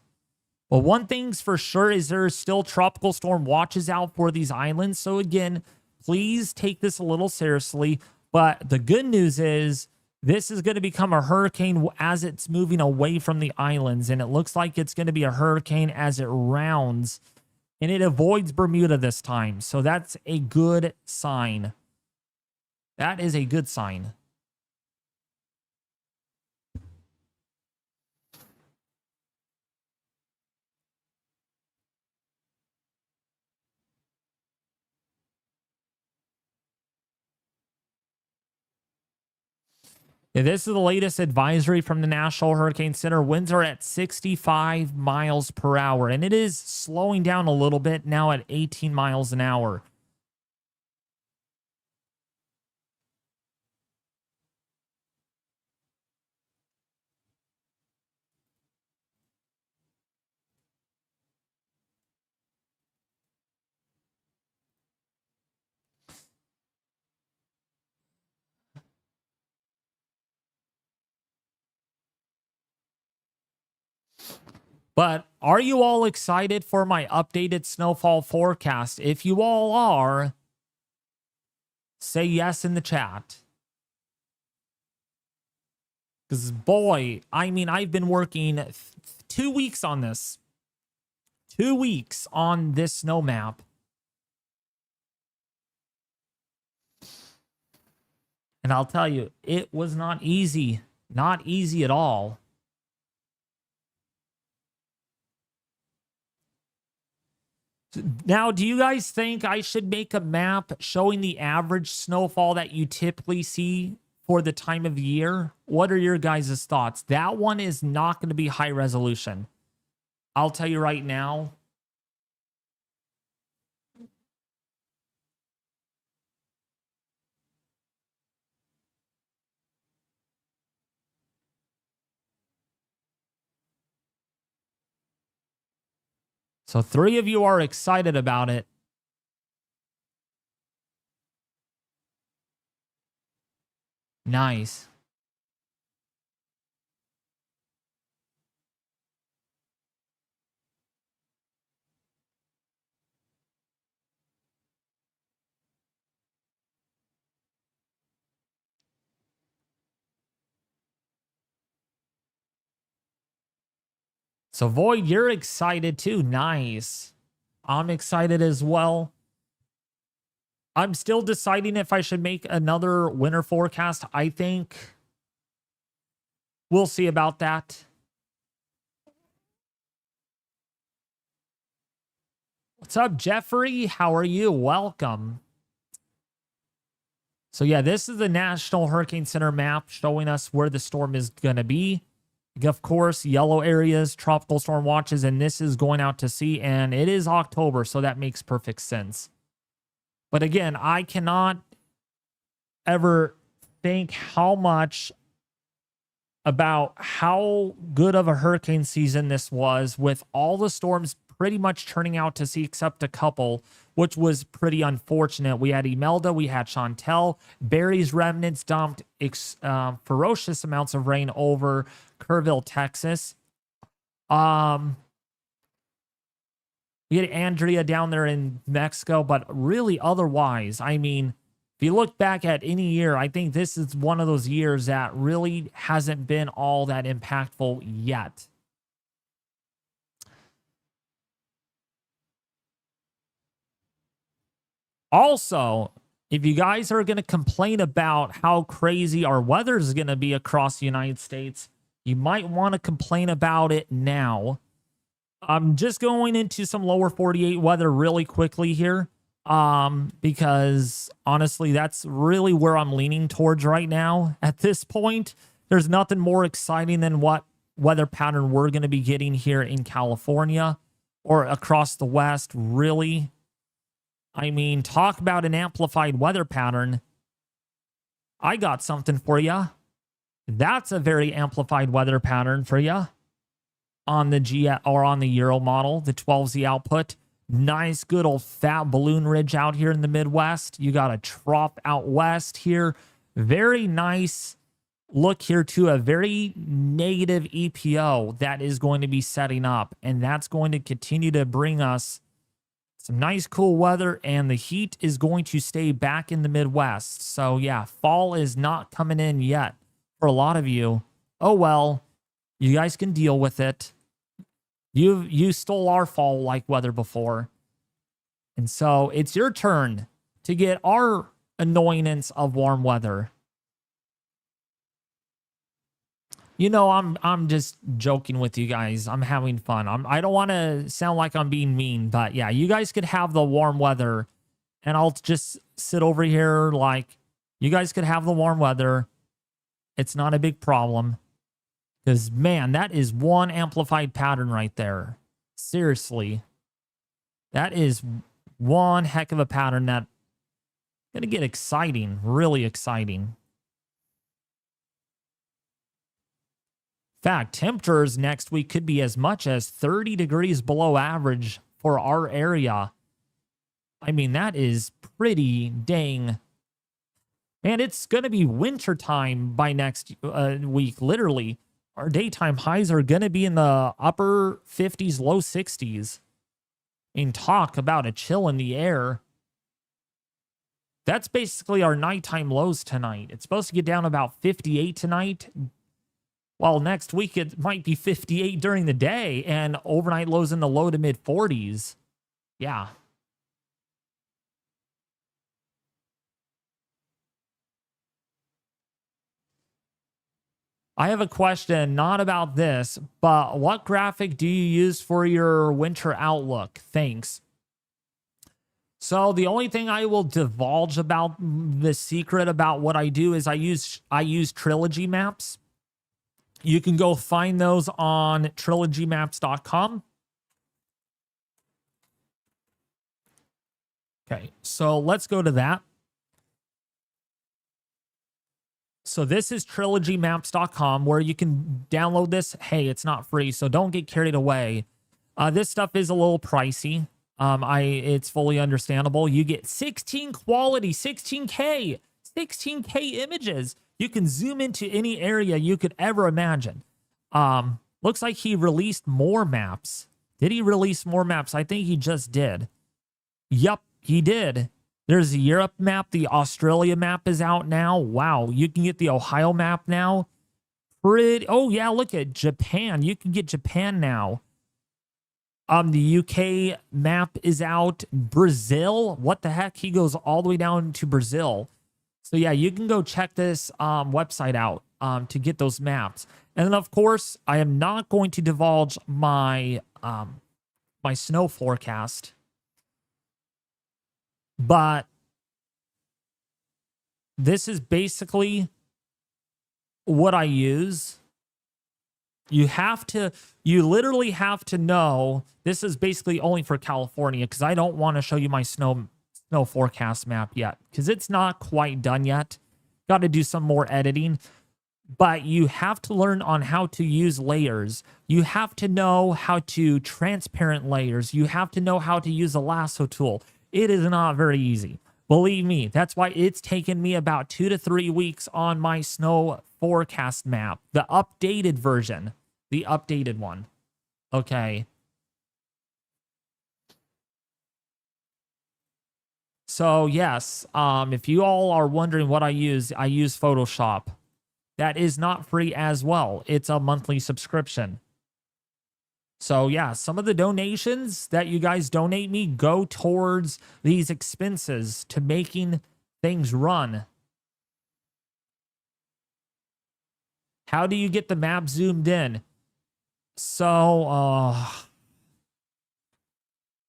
Well, one thing's for sure is there's still tropical storm watches out for these islands. So again, please take this a little seriously. But the good news is this is going to become a hurricane as it's moving away from the islands. And it looks like it's going to be a hurricane as it rounds. And it avoids Bermuda this time. So that's a good sign. That is a good sign. Yeah, this is the latest advisory from the National Hurricane Center. Winds are at 65 miles per hour, and it is slowing down a little bit now at 18 miles an hour. But are you all excited for my updated snowfall forecast? If you all are, say yes in the chat. Because, boy, I mean, I've been working 2 weeks on this. 2 weeks on this snow map. And I'll tell you, it was not easy. Not easy at all. Now, do you guys think I should make a map showing the average snowfall that you typically see for the time of year? What are your guys' thoughts? That one is not going to be high resolution. I'll tell you right now. So 3 of you are excited about it. Nice. So Void, you're excited too. Nice. I'm excited as well. I'm still deciding if I should make another winter forecast. I think we'll see about that. What's up, Jeffrey? How are you? Welcome. So yeah, this is the National Hurricane Center map showing us where the storm is going to be. Of course, yellow areas, tropical storm watches, and this is going out to sea, and it is October, so that makes perfect sense. But again, I cannot ever think how much about how good of a hurricane season this was, with all the storms pretty much turning out to sea except a couple, which was pretty unfortunate. We had Imelda, we had Chantel. Barry's remnants dumped ferocious amounts of rain over Kerrville, Texas. We had Andrea down there in Mexico, but really otherwise, I mean, if you look back at any year, I think this is one of those years that really hasn't been all that impactful yet. Also, if you guys are going to complain about how crazy our weather is going to be across the United States, you might want to complain about it now. I'm just going into some lower 48 weather really quickly here, because honestly, that's really where I'm leaning towards right now. At this point, there's nothing more exciting than what weather pattern we're going to be getting here in California or across the West, really. I mean, talk about an amplified weather pattern. I got something for you. That's a very amplified weather pattern for you on the G or on the Euro model, the 12Z output. Nice, good old fat balloon ridge out here in the Midwest. You got a trough out west here. Very nice look here to a very negative EPO that is going to be setting up, and that's going to continue to bring us some nice cool weather, and the heat is going to stay back in the Midwest. So yeah, fall is not coming in yet for a lot of you. Oh well, you guys can deal with it. You stole our fall-like weather before. And so it's your turn to get our annoyance of warm weather. You know, I'm just joking with you guys. I'm having fun. I don't want to sound like I'm being mean, but yeah, you guys could have the warm weather, and I'll just sit over here like you guys could have the warm weather, It's not a big problem. Because, man, that is one amplified pattern right there. Seriously. That is one heck of a pattern that's going to get exciting. Really exciting. In fact, temperatures next week could be as much as 30 degrees below average for our area. I mean, that is pretty dang. And it's going to be wintertime by next week, literally. Our daytime highs are going to be in the upper 50s, low 60s. And talk about a chill in the air. That's basically our nighttime lows tonight. It's supposed to get down about 58 tonight. While next week it might be 58 during the day and overnight lows in the low to mid 40s. Yeah. I have a question, not about this, but what graphic do you use for your winter outlook? Thanks. So the only thing I will divulge about the secret about what I do is I use trilogy maps. You can go find those on trilogymaps.com. Okay, so let's go to that. So this is trilogymaps.com where you can download this. Hey, it's not free, so don't get carried away. This stuff is a little pricey. It's fully understandable. You get 16 quality, 16K images. You can zoom into any area you could ever imagine. Looks like he released more maps. Did he release more maps? I think he just did. Yup, he did. There's the Europe map. The Australia map is out now. Wow, you can get the Ohio map now. Oh, yeah, look at Japan. You can get Japan now. The UK map is out. Brazil, what the heck? He goes all the way down to Brazil. So, yeah, you can go check this website out to get those maps. And then, of course, I am not going to divulge my my snow forecast. But this is what I use. You literally have to know. This is basically only for California because I don't want to show you my snow forecast map yet because it's not quite done yet. Got to do some more editing. But you have to learn on how to use layers. You have to know how to transparent layers. You have to know how to use a lasso tool. It is not very easy. Believe me, that's why it's taken me about 2 to 3 weeks on my snow forecast map. The updated version. The updated one. Okay. So, yes, if you all are wondering what I use Photoshop. That is not free as well. It's a monthly subscription. So, yeah, some of the donations that you guys donate me go towards these expenses to making things run. How do you get the map zoomed in? So,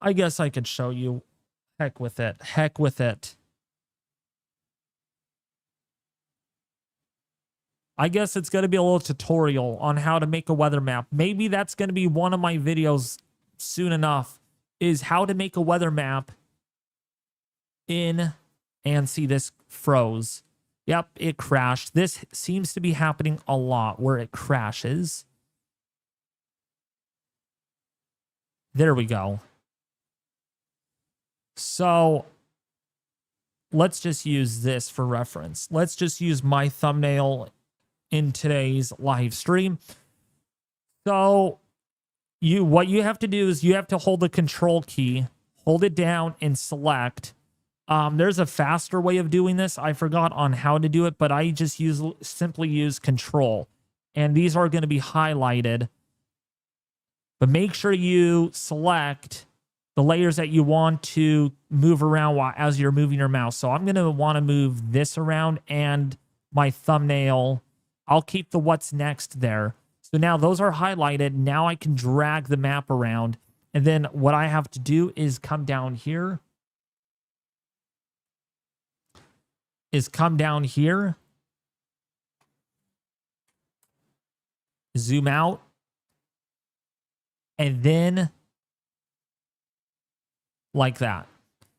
I guess I could show you. Heck with it. Heck with it. I guess it's going to be a little tutorial on how to make a weather map. Maybe that's going to be one of my videos soon enough, is how to make a weather map and see, this froze. Yep, it crashed. This seems to be happening a lot where it crashes. There we go. So let's just use this for reference. Let's just use my thumbnail in today's live stream. So what you have to do is you have to hold the control key, hold it down and select. There's a faster way of doing this. I forgot on how to do it, but I just simply use control. And these are going to be highlighted. But make sure you select the layers that you want to move around as you're moving your mouse. So I'm going to want to move this around and my thumbnail. I'll keep the what's next there. So now those are highlighted. Now I can drag the map around. And then what I have to do is come down here. zoom out, and then like that.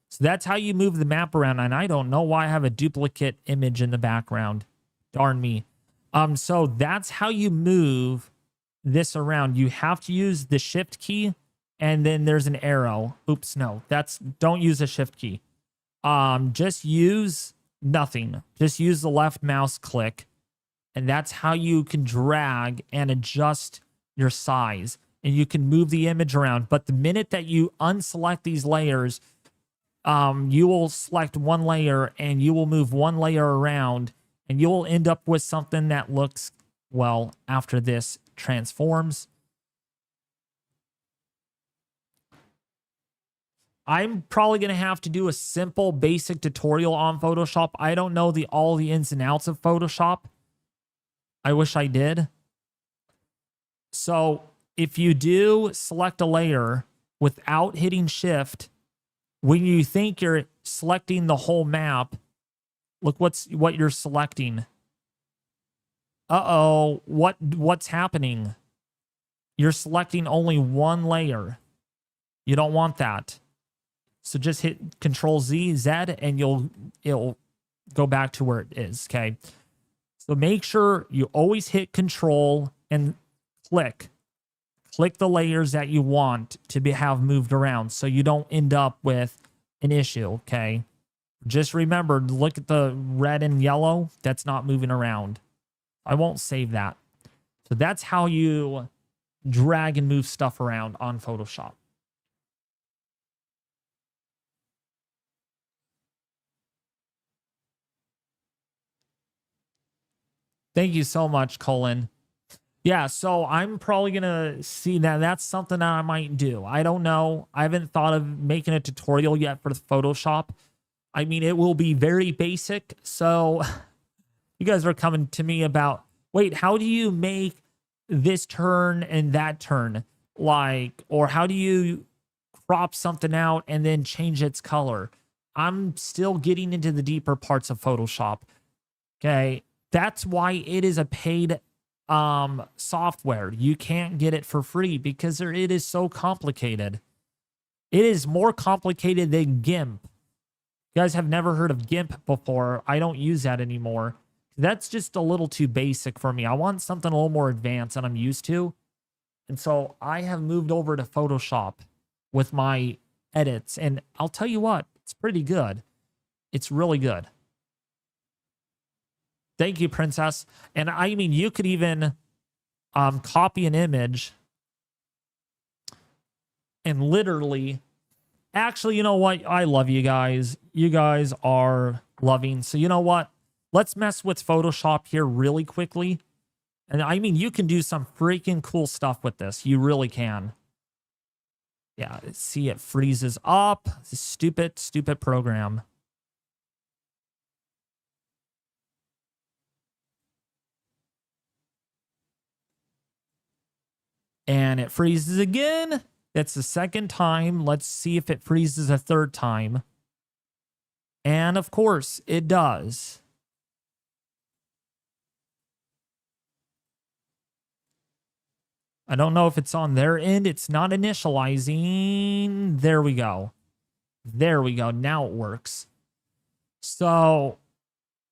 So that's how you move the map around. And I don't know why I have a duplicate image in the background. Darn me. So that's how you move this around. You have to use the shift key, and then there's an arrow. Oops, no, don't use the shift key. Just use nothing. Just use the left mouse click, and that's how you can drag and adjust your size, and you can move the image around. But the minute that you unselect these layers, you will select one layer and you will move one layer around, and you'll end up with something that looks, well, after this transforms. I'm probably going to have to do a simple basic tutorial on Photoshop. I don't know all the ins and outs of Photoshop. I wish I did. So if you do select a layer without hitting shift, when you think you're selecting the whole map, look what you're selecting. Uh-oh, what's happening? You're selecting only one layer. You don't want that. So just hit Control Z, and it'll go back to where it is, okay? So make sure you always hit Control and click. Click the layers that you want to have moved around so you don't end up with an issue, okay? Just remember, look at the red and yellow. That's not moving around. I won't save that. So that's how you drag and move stuff around on Photoshop. Thank you so much, Colin. Yeah, so I'm probably going to see that. That's something that I might do. I don't know. I haven't thought of making a tutorial yet for Photoshop. I mean, it will be very basic. So you guys are coming to me about, wait, how do you make this turn and that turn? Like, or how do you crop something out and then change its color? I'm still getting into the deeper parts of Photoshop. Okay. That's why it is a paid software. You can't get it for free because it is so complicated. It is more complicated than GIMP. You guys have never heard of GIMP before. I don't use that anymore. That's just a little too basic for me. I want something a little more advanced than I'm used to. And so I have moved over to Photoshop with my edits. And I'll tell you what, it's pretty good. It's really good. Thank you, Princess. And I mean, you could even copy an image and literally, actually, you know what? I love you guys. You guys are loving. So you know what? Let's mess with Photoshop here really quickly. And I mean, you can do some freaking cool stuff with this. You really can. Yeah, see, it freezes up. Stupid, stupid program. And it freezes again. That's the second time. Let's see if it freezes a third time. And of course, it does. I don't know if it's on their end. It's not initializing. There we go. There we go. Now it works. So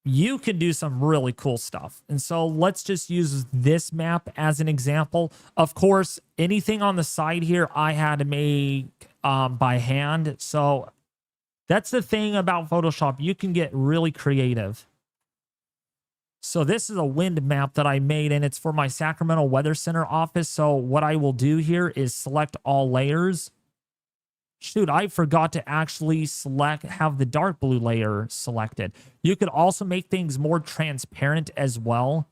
you can do some really cool stuff. And so let's just use this map as an example. Of course, anything on the side here, I had to make by hand. So that's the thing about Photoshop. You can get really creative. So this is a wind map that I made, and it's for my Sacramento Weather Center office. So what I will do here is select all layers. Shoot, I forgot to actually have the dark blue layer selected. You could also make things more transparent as well.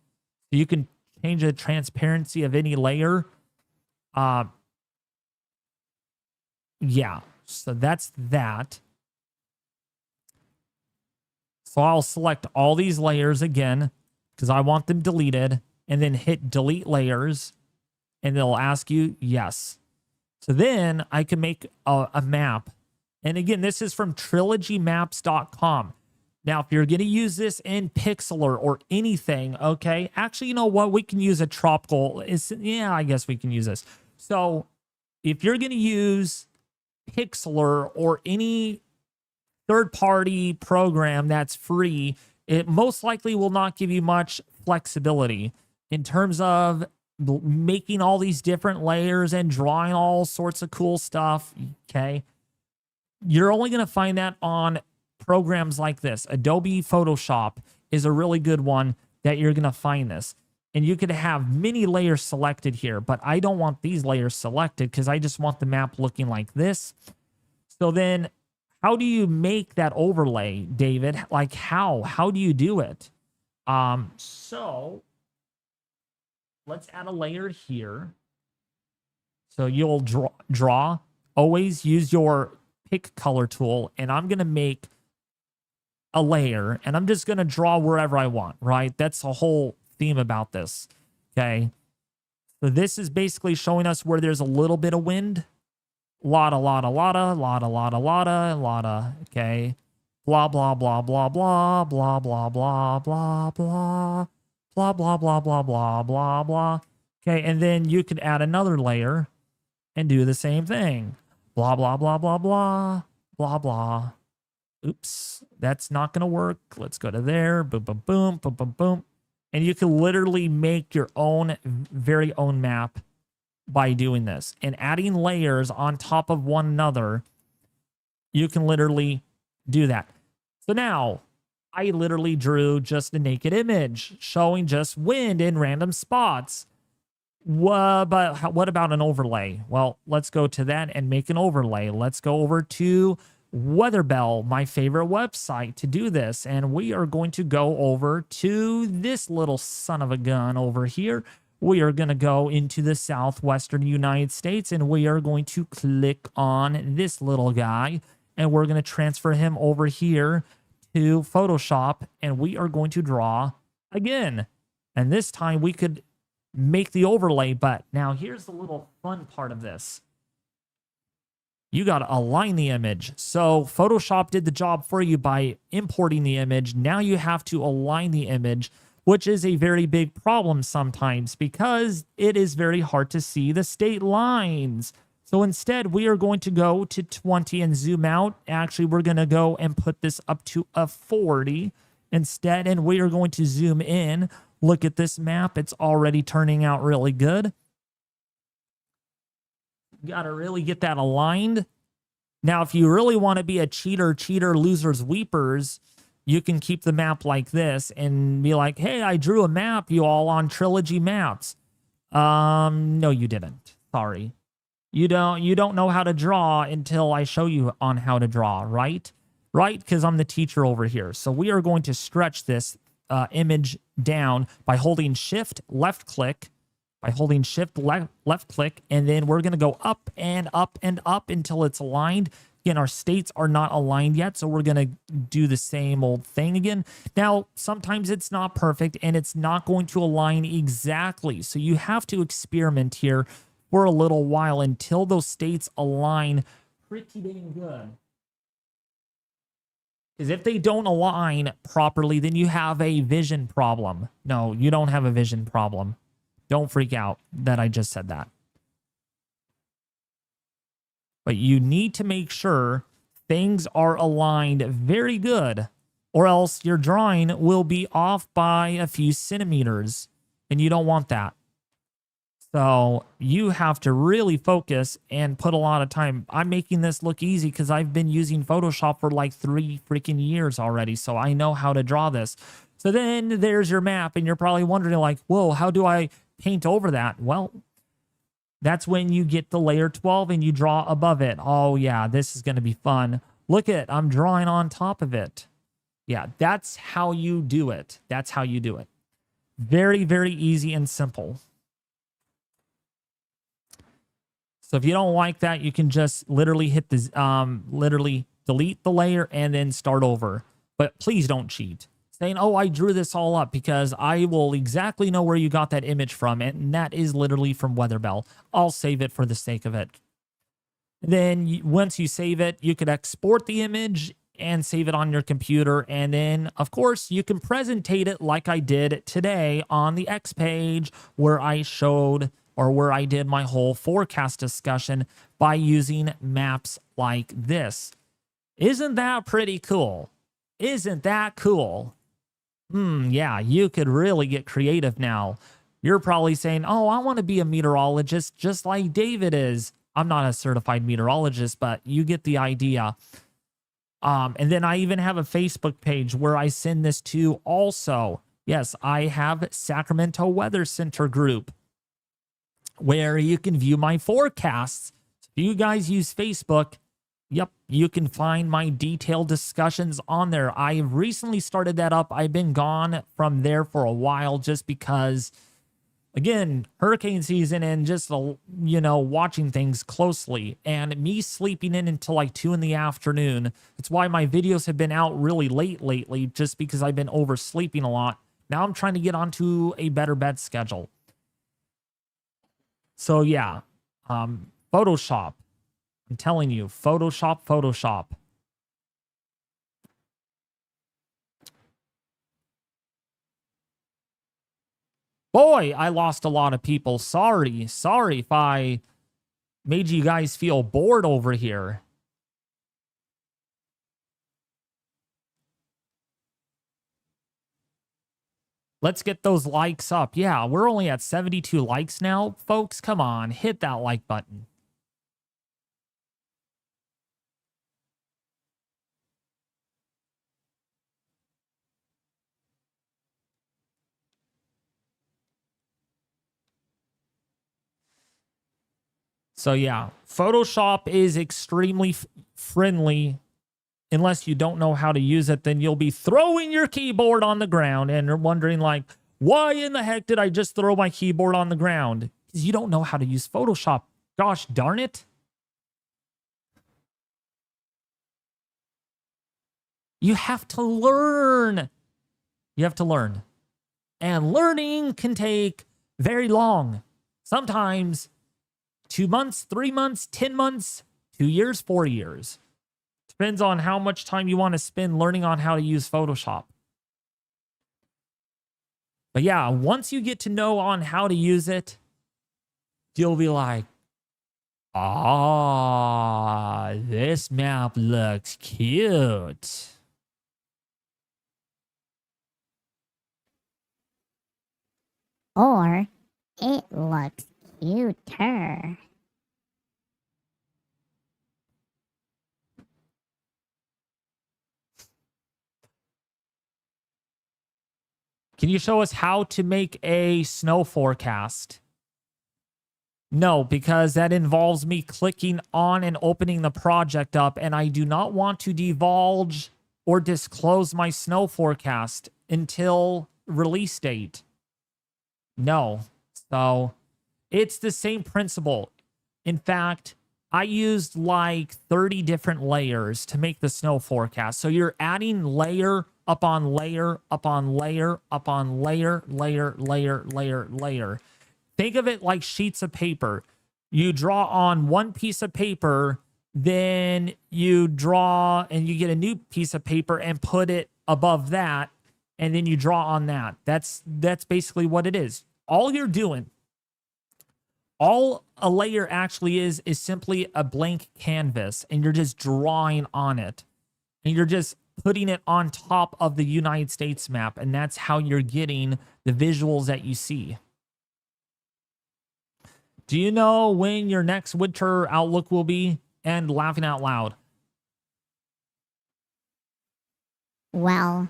You can change the transparency of any layer. Yeah, so that's that. So I'll select all these layers again because I want them deleted, and then hit delete layers, and they'll ask you yes. So then I can make a map. And again, this is from trilogymaps.com. Now, if you're going to use this in Pixlr or anything, okay, actually, you know what? We can use a tropical. Yeah, I guess we can use this. So if you're going to use Pixlr or any third-party program that's free, it most likely will not give you much flexibility in terms of making all these different layers and drawing all sorts of cool stuff, okay? You're only going to find that on programs like this. Adobe Photoshop is a really good one that you're going to find this. And you could have many layers selected here, but I don't want these layers selected because I just want the map looking like this. So then how do you make that overlay, David? Like how? How do you do it? So let's add a layer here. So you'll draw. Always use your pick color tool, and I'm going to make a layer, and I'm just going to draw wherever I want, right? That's the whole theme about this, okay? So this is basically showing us where there's a little bit of wind. Lotta, okay? Blah, blah, blah, blah, blah, blah, blah, blah, blah, blah, blah, blah, blah, blah, blah, blah, blah. Okay, and then you could add another layer and do the same thing. Blah, blah, blah, blah, blah, blah, blah. Oops, that's not going to work. Let's go to there. Boom, boom, boom, boom, boom, boom. And you can literally make your own, very own map by doing this. And adding layers on top of one another, you can literally do that. So now, I literally drew just a naked image showing just wind in random spots. But what about an overlay? Well, let's go to that and make an overlay. Let's go over to Weatherbell, my favorite website, to do this. And we are going to go over to this little son of a gun over here. We are going to go into the southwestern United States, and we are going to click on this little guy, and we're going to transfer him over here to Photoshop, and we are going to draw again. And this time we could make the overlay, but now here's the little fun part of this. You got to align the image. So Photoshop did the job for you by importing the image. Now you have to align the image, which is a very big problem sometimes because it is very hard to see the state lines. So instead, we are going to go to 20 and zoom out. Actually, we're going to go and put this up to a 40 instead, and we are going to zoom in. Look at this map. It's already turning out really good. Got to really get that aligned. Now, if you really want to be a cheater, losers, weepers, you can keep the map like this and be like, hey, I drew a map, you all, on Trilogy Maps. No, you didn't. Sorry. You don't know how to draw until I show you on how to draw, right? Right? Because I'm the teacher over here. So we are going to stretch this image down by holding Shift, left click, left click, and then we're going to go up and up and up until it's aligned. Again, our states are not aligned yet, so we're going to do the same old thing again. Now, sometimes it's not perfect, and it's not going to align exactly. So you have to experiment here for a little while until those states align pretty dang good. Because if they don't align properly, then you have a vision problem. No, you don't have a vision problem. Don't freak out that I just said that. But you need to make sure things are aligned very good, or else your drawing will be off by a few centimeters, and you don't want that. So you have to really focus and put a lot of time. I'm making this look easy because I've been using Photoshop for like 3 freaking years already, so I know how to draw this. So then there's your map, and you're probably wondering like, whoa, how do I paint over that? Well, that's when you get the layer 12 and you draw above it. Oh yeah, this is going to be fun. Look at, I'm drawing on top of it. Yeah, that's how you do it. That's how you do it. Very, very easy and simple. So if you don't like that, you can just literally hit the, literally delete the layer and then start over. But please don't cheat. Saying, oh, I drew this all up, because I will exactly know where you got that image from, and that is literally from Weatherbell. I'll save it for the sake of it. Then once you save it, you could export the image and save it on your computer. And then, of course, you can presentate it like I did today on the X page where I showed or where I did my whole forecast discussion by using maps like this. Isn't that pretty cool? Isn't that cool? Yeah, you could really get creative now. You're probably saying, oh, I want to be a meteorologist just like David is. I'm not a certified meteorologist, but you get the idea. And then I even have a Facebook page where I send this to also. Yes, I have Sacramento Weather Center group where you can view my forecasts. If you guys use Facebook, yep, you can find my detailed discussions on there. I recently started that up. I've been gone from there for a while just because, again, hurricane season and just, watching things closely and me sleeping in until like 2 in the afternoon. It's why my videos have been out really late lately, just because I've been oversleeping a lot. Now I'm trying to get onto a better bed schedule. So yeah, Photoshop. I'm telling you, Photoshop. Boy, I lost a lot of people. Sorry if I made you guys feel bored over here. Let's get those likes up. Yeah, we're only at 72 likes now. Folks, come on, hit that like button. So yeah, Photoshop is extremely friendly. Unless you don't know how to use it, then you'll be throwing your keyboard on the ground and you're wondering like, why in the heck did I just throw my keyboard on the ground? Because you don't know how to use Photoshop. Gosh darn it. You have to learn. You have to learn. And learning can take very long. Sometimes 2 months, 3 months, 10 months, 2 years, 4 years. Depends on how much time you want to spend learning on how to use Photoshop. But yeah, once you get to know on how to use it, you'll be like, this map looks cute. Or it looks cuter. Can you show us how to make a snow forecast? No, because that involves me clicking on and opening the project up, and I do not want to divulge or disclose my snow forecast until release date. No. So it's the same principle. In fact, I used like 30 different layers to make the snow forecast. So you're adding layer upon layer, upon layer, upon layer, layer. Think of it like sheets of paper. You draw on one piece of paper, then you draw and you get a new piece of paper and put it above that, and then you draw on that. That's basically what it is. All you're doing, all a layer actually is simply a blank canvas, and you're just drawing on it. And you're just putting it on top of the United States map, and that's how you're getting the visuals that you see. Do you know when your next winter outlook will be? And laughing out loud. Well,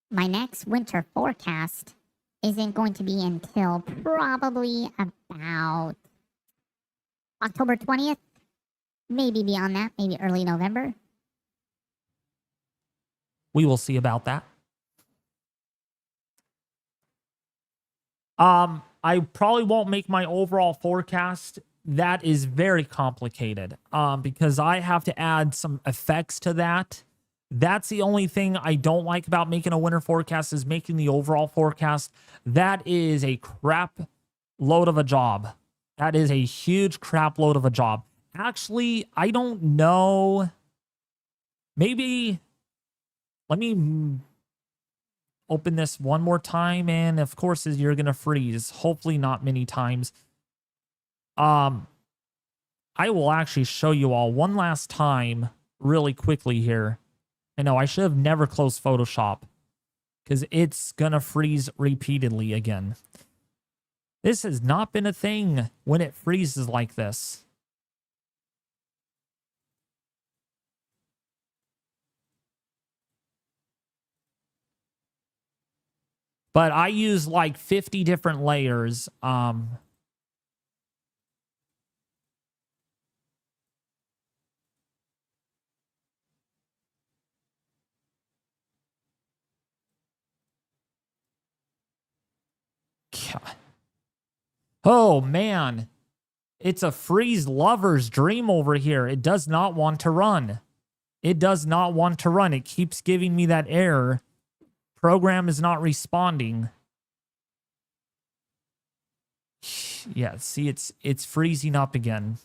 my next winter forecast isn't going to be until probably about October 20th. Maybe beyond that, maybe early November. We will see about that. I probably won't make my overall forecast. That is very complicated because I have to add some effects to that. That's the only thing I don't like about making a winter forecast is making the overall forecast. That is a crap load of a job. That is a huge crap load of a job. Actually, I don't know. Maybe Let me open this one more time, and of course you're gonna freeze. Hopefully not many times. I will actually show you all one last time really quickly here. I know I should have never closed Photoshop because it's gonna freeze repeatedly again. This has not been a thing when it freezes like this. But I use like 50 different layers. Oh man, it's a freeze lover's dream over here. It does not want to run. It does not want to run. It keeps giving me that error. Program is not responding. Yeah, see, it's freezing up again.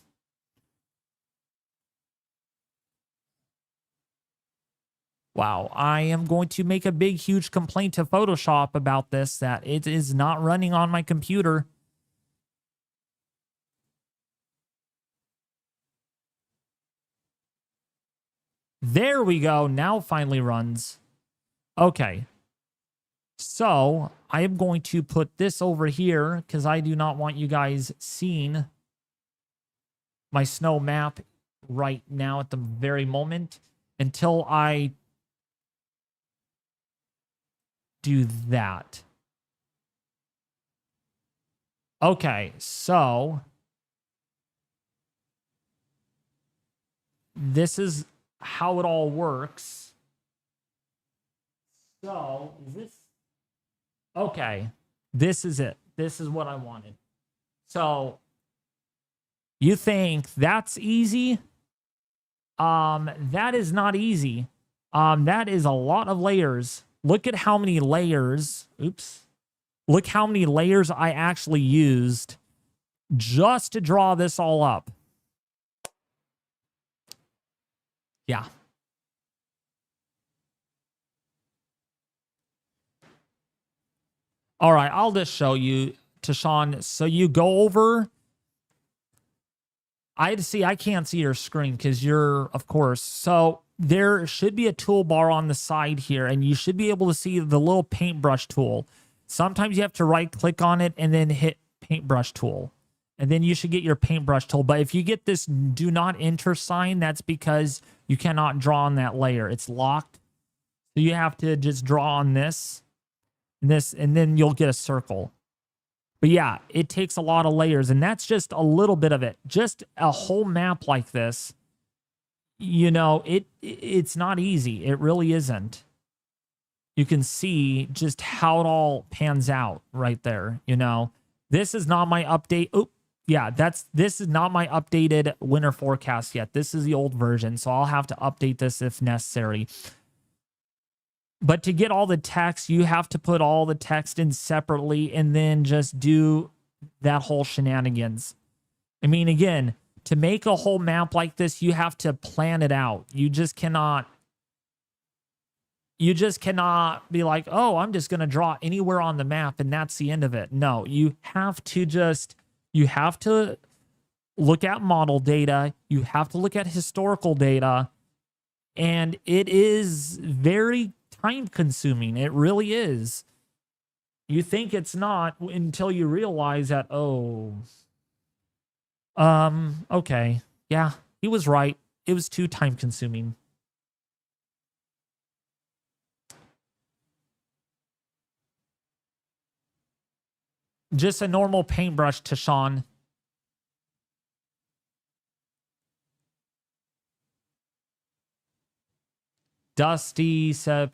Wow, I am going to make a big, huge complaint to Photoshop about this, that it is not running on my computer. There we go. Now finally runs. Okay. So I am going to put this over here because I do not want you guys seeing my snow map right now at the very moment until I do that. Okay, so this is how it all works. So is this okay? This is it. This is what I wanted. So you think that's easy? That is not easy. That is a lot of layers. Look at how many layers. Oops. Look how many layers I actually used just to draw this all up. Yeah. All right, I'll just show you, Tashawn. So you go over. I can't see your screen because you're, of course. So there should be a toolbar on the side here, and you should be able to see the little paintbrush tool. Sometimes you have to right click on it and then hit paintbrush tool. And then you should get your paintbrush tool. But if you get this do not enter sign, that's because you cannot draw on that layer. It's locked. So you have to just draw on this, and then you'll get a circle. But yeah, it takes a lot of layers, and that's just a little bit of it. Just a whole map like this, you know, it's not easy. It really isn't. You can see just how it all pans out right there, you know. This is not my update. Oh, yeah, this is not my updated winter forecast yet. This is the old version, so I'll have to update this if necessary. But to get all the text, you have to put all the text in separately and then just do that whole shenanigans. I mean, again, to make a whole map like this, you have to plan it out. You just cannot be like, oh, I'm just going to draw anywhere on the map and that's the end of it. No, you have to look at model data. You have to look at historical data. And it is very time consuming. It really is. You think it's not until you realize that, oh, okay. Yeah, he was right. It was too time consuming. Just a normal paintbrush, Tashawn. Dusty said,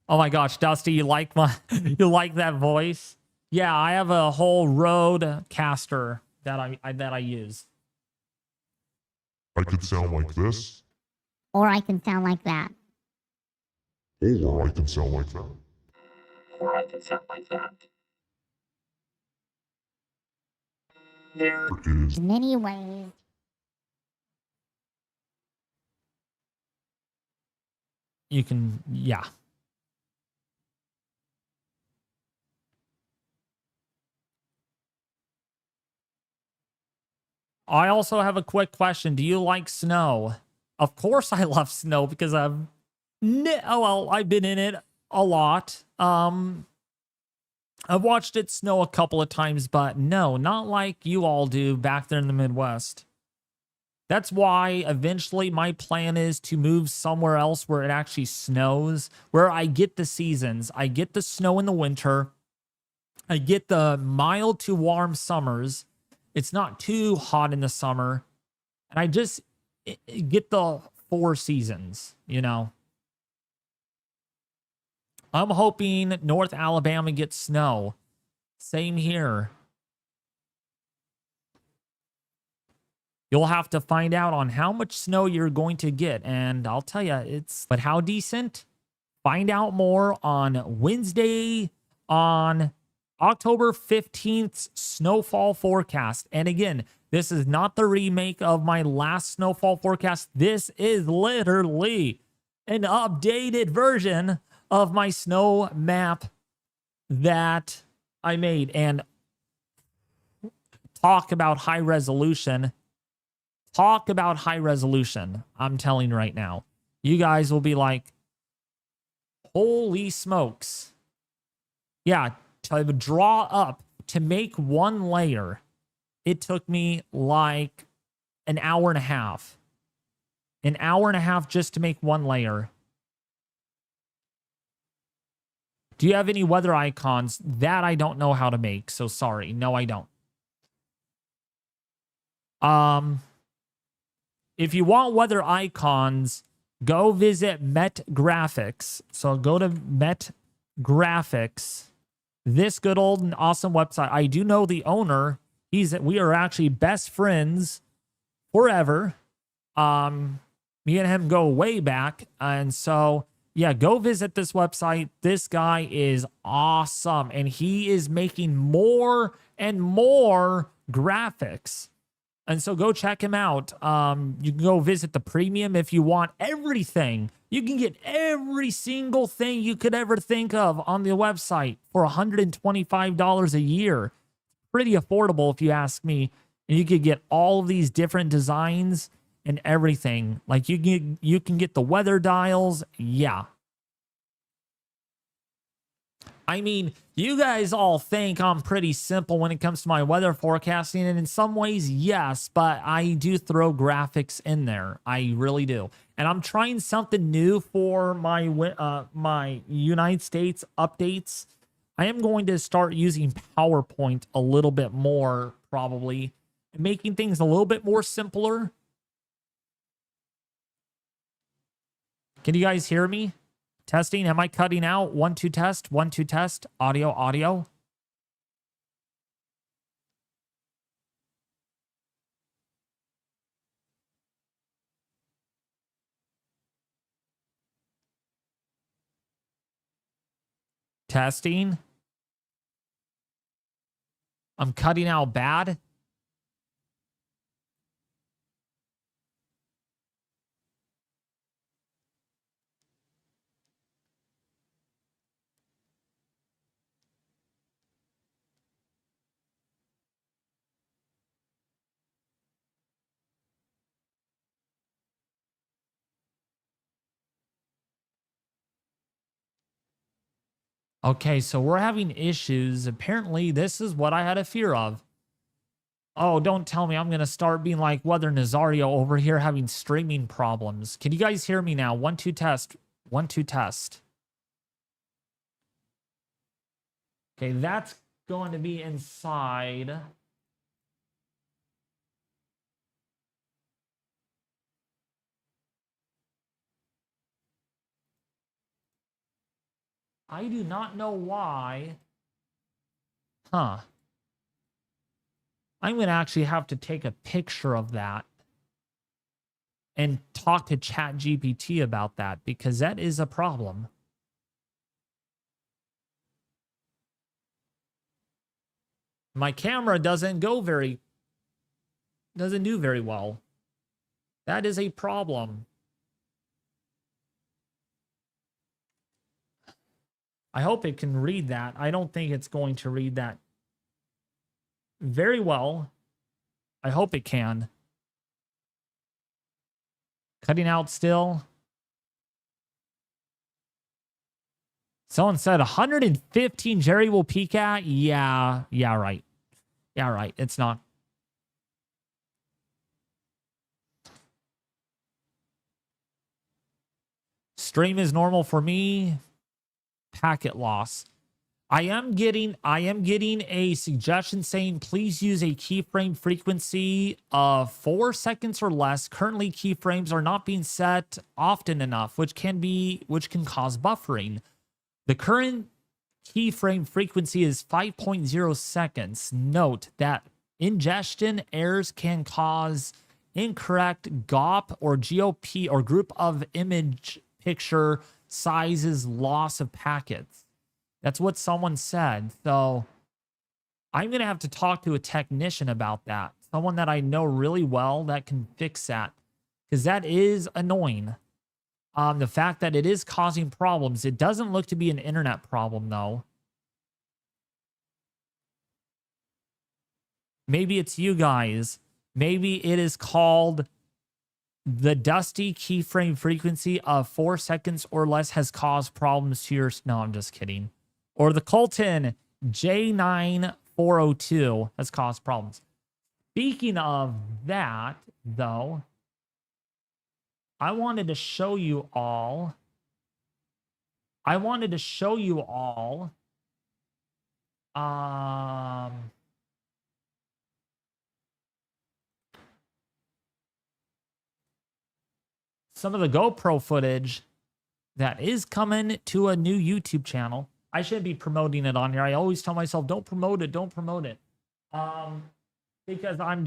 oh my gosh, Dusty, you like you like that voice? Yeah, I have a whole road caster that I use. I could sound like this. Or I can sound like that. Or I can sound like that. Or I can sound like that. There is Many ways You can, yeah. I also have a quick question. Do you like snow? Of course I love snow because I've been in it a lot. I've watched it snow a couple of times, but no, not like you all do back there in the Midwest. That's why eventually my plan is to move somewhere else where it actually snows, where I get the seasons. I get the snow in the winter. I get the mild to warm summers. It's not too hot in the summer. And I just get the 4 seasons, you know. I'm hoping North Alabama gets snow. Same here. You'll have to find out on how much snow you're going to get. And I'll tell you, but how decent? Find out more on Wednesday on October 15th snowfall forecast. And again, this is not the remake of my last snowfall forecast. This is literally an updated version of my snow map that I made. And talk about high resolution. Talk about high resolution. I'm telling you right now. You guys will be like, holy smokes. Yeah, to draw up, to make one layer, it took me like an hour and a half. An hour and a half just to make one layer. Do you have any weather icons? That I don't know how to make, so sorry. No, I don't. If you want weather icons, go visit Met Graphics. So go to Met Graphics. This good old and awesome website. I do know the owner. We are actually best friends forever. Me and him go way back. And so, yeah, go visit this website. This guy is awesome. And he is making more and more graphics. And so go check him out. You can go visit the premium if you want everything. You can get every single thing you could ever think of on the website for $125 a year. Pretty affordable if you ask me. And you could get all of these different designs and everything. Like you can get the weather dials. Yeah. I mean, you guys all think I'm pretty simple when it comes to my weather forecasting, and in some ways, yes, but I do throw graphics in there. I really do. And I'm trying something new for my my United States updates. I am going to start using PowerPoint a little bit more, probably, and making things a little bit more simpler. Can you guys hear me? Testing. Am I cutting out? 1, 2 test. 1, 2 test. Audio, audio. Testing. I'm cutting out bad. Okay, so we're having issues. Apparently, this is what I had a fear of. Oh, don't tell me I'm going to start being like Weather Nazario over here having streaming problems. Can you guys hear me now? 1, 2 test. 1, 2 test. Okay, that's going to be inside. I do not know why. Huh. I'm going to actually have to take a picture of that and talk to ChatGPT about that, because that is a problem. My camera doesn't do very well. That is a problem. I hope it can read that. I don't think it's going to read that very well. I hope it can. Cutting out still. Someone said 115 Jerry will peak at. Yeah, right. Yeah, right. It's not. Stream is normal for me. Packet loss. I am getting a suggestion saying please use a keyframe frequency of 4 seconds or less. Currently, keyframes are not being set often enough, which can cause buffering. The current keyframe frequency is 5.0 seconds. Note that ingestion errors can cause incorrect GOP or GOP or group of image picture sizes loss of packets. That's what someone said. So I'm going to have to talk to a technician about that. Someone that I know really well that can fix that. Because that is annoying. The fact that it is causing problems. It doesn't look to be an internet problem, though. Maybe it's you guys. Maybe it is called the dusty keyframe frequency of 4 seconds or less has caused problems to your... No, I'm just kidding. Or the Colton J9402 has caused problems. Speaking of that, though, I wanted to show you all. Some of the GoPro footage that is coming to a new YouTube channel. I shouldn't be promoting it on here. I always tell myself, don't promote it. Because I'm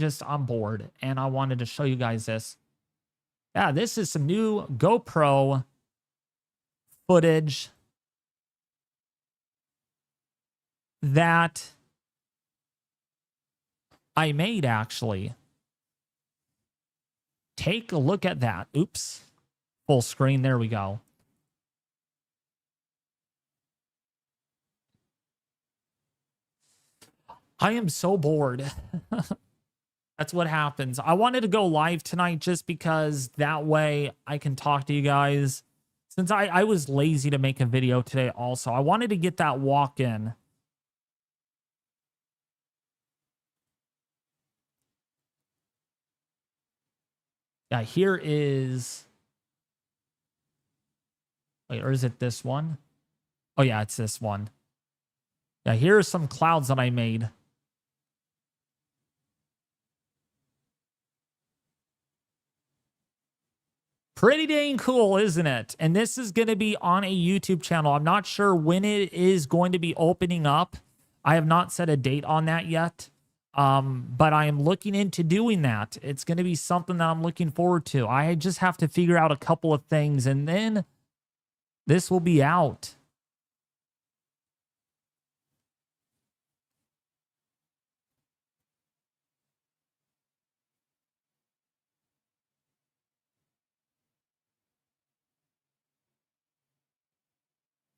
bored and I wanted to show you guys this. Yeah, this is some new GoPro footage that I made, actually. Take a look at that. Oops. Full screen. There we go. I am so bored. That's what happens. I wanted to go live tonight just because that way I can talk to you guys. Since I was lazy to make a video today also. I wanted to get that walk in. Yeah, here is... Wait, or is it this one? Oh, yeah, it's this one. Yeah, here are some clouds that I made. Pretty dang cool, isn't it? And this is going to be on a YouTube channel. I'm not sure when it is going to be opening up. I have not set a date on that yet. But I am looking into doing that. It's going to be something that I'm looking forward to. I just have to figure out a couple of things and then this will be out.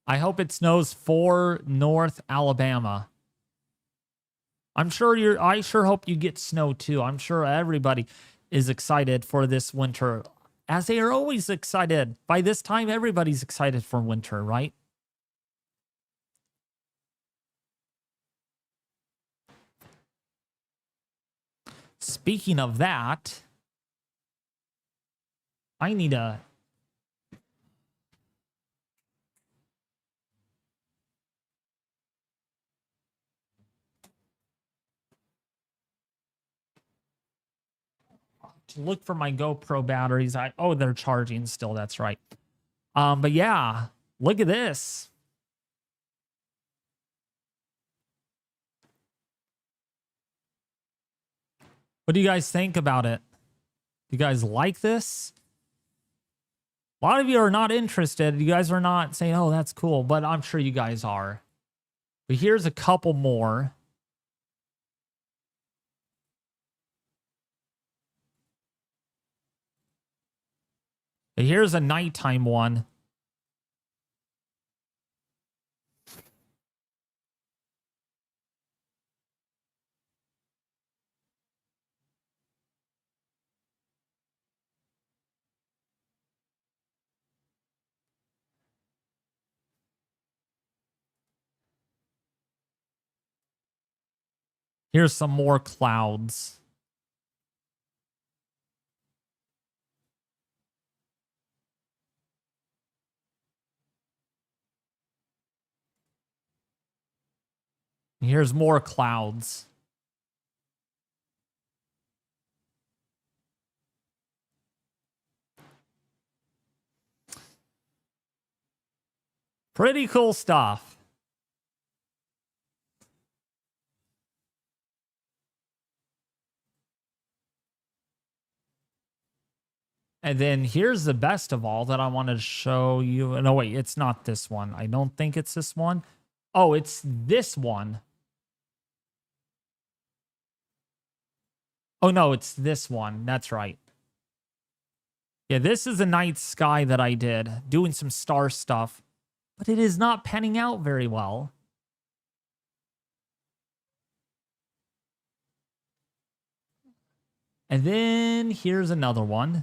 I hope it snows for North Alabama. I sure hope you get snow too. I'm sure everybody is excited for this winter, as they are always excited. By this time, everybody's excited for winter, right? Speaking of that, I need to look for my GoPro batteries. Oh, they're charging still. That's right. But yeah, look at this. What do you guys think about it? You guys like this? A lot of you are not interested. You guys are not saying, oh, that's cool, but I'm sure you guys are. But here's a couple more. Here's a nighttime one. Here's some more clouds. Here's more clouds. Pretty cool stuff. And then here's the best of all that I wanted to show you. No, wait, it's not this one. I don't think it's this one. Oh, it's this one. Oh, no, it's this one. That's right. Yeah, this is a night sky that I did, doing some star stuff, but it is not panning out very well. And then here's another one.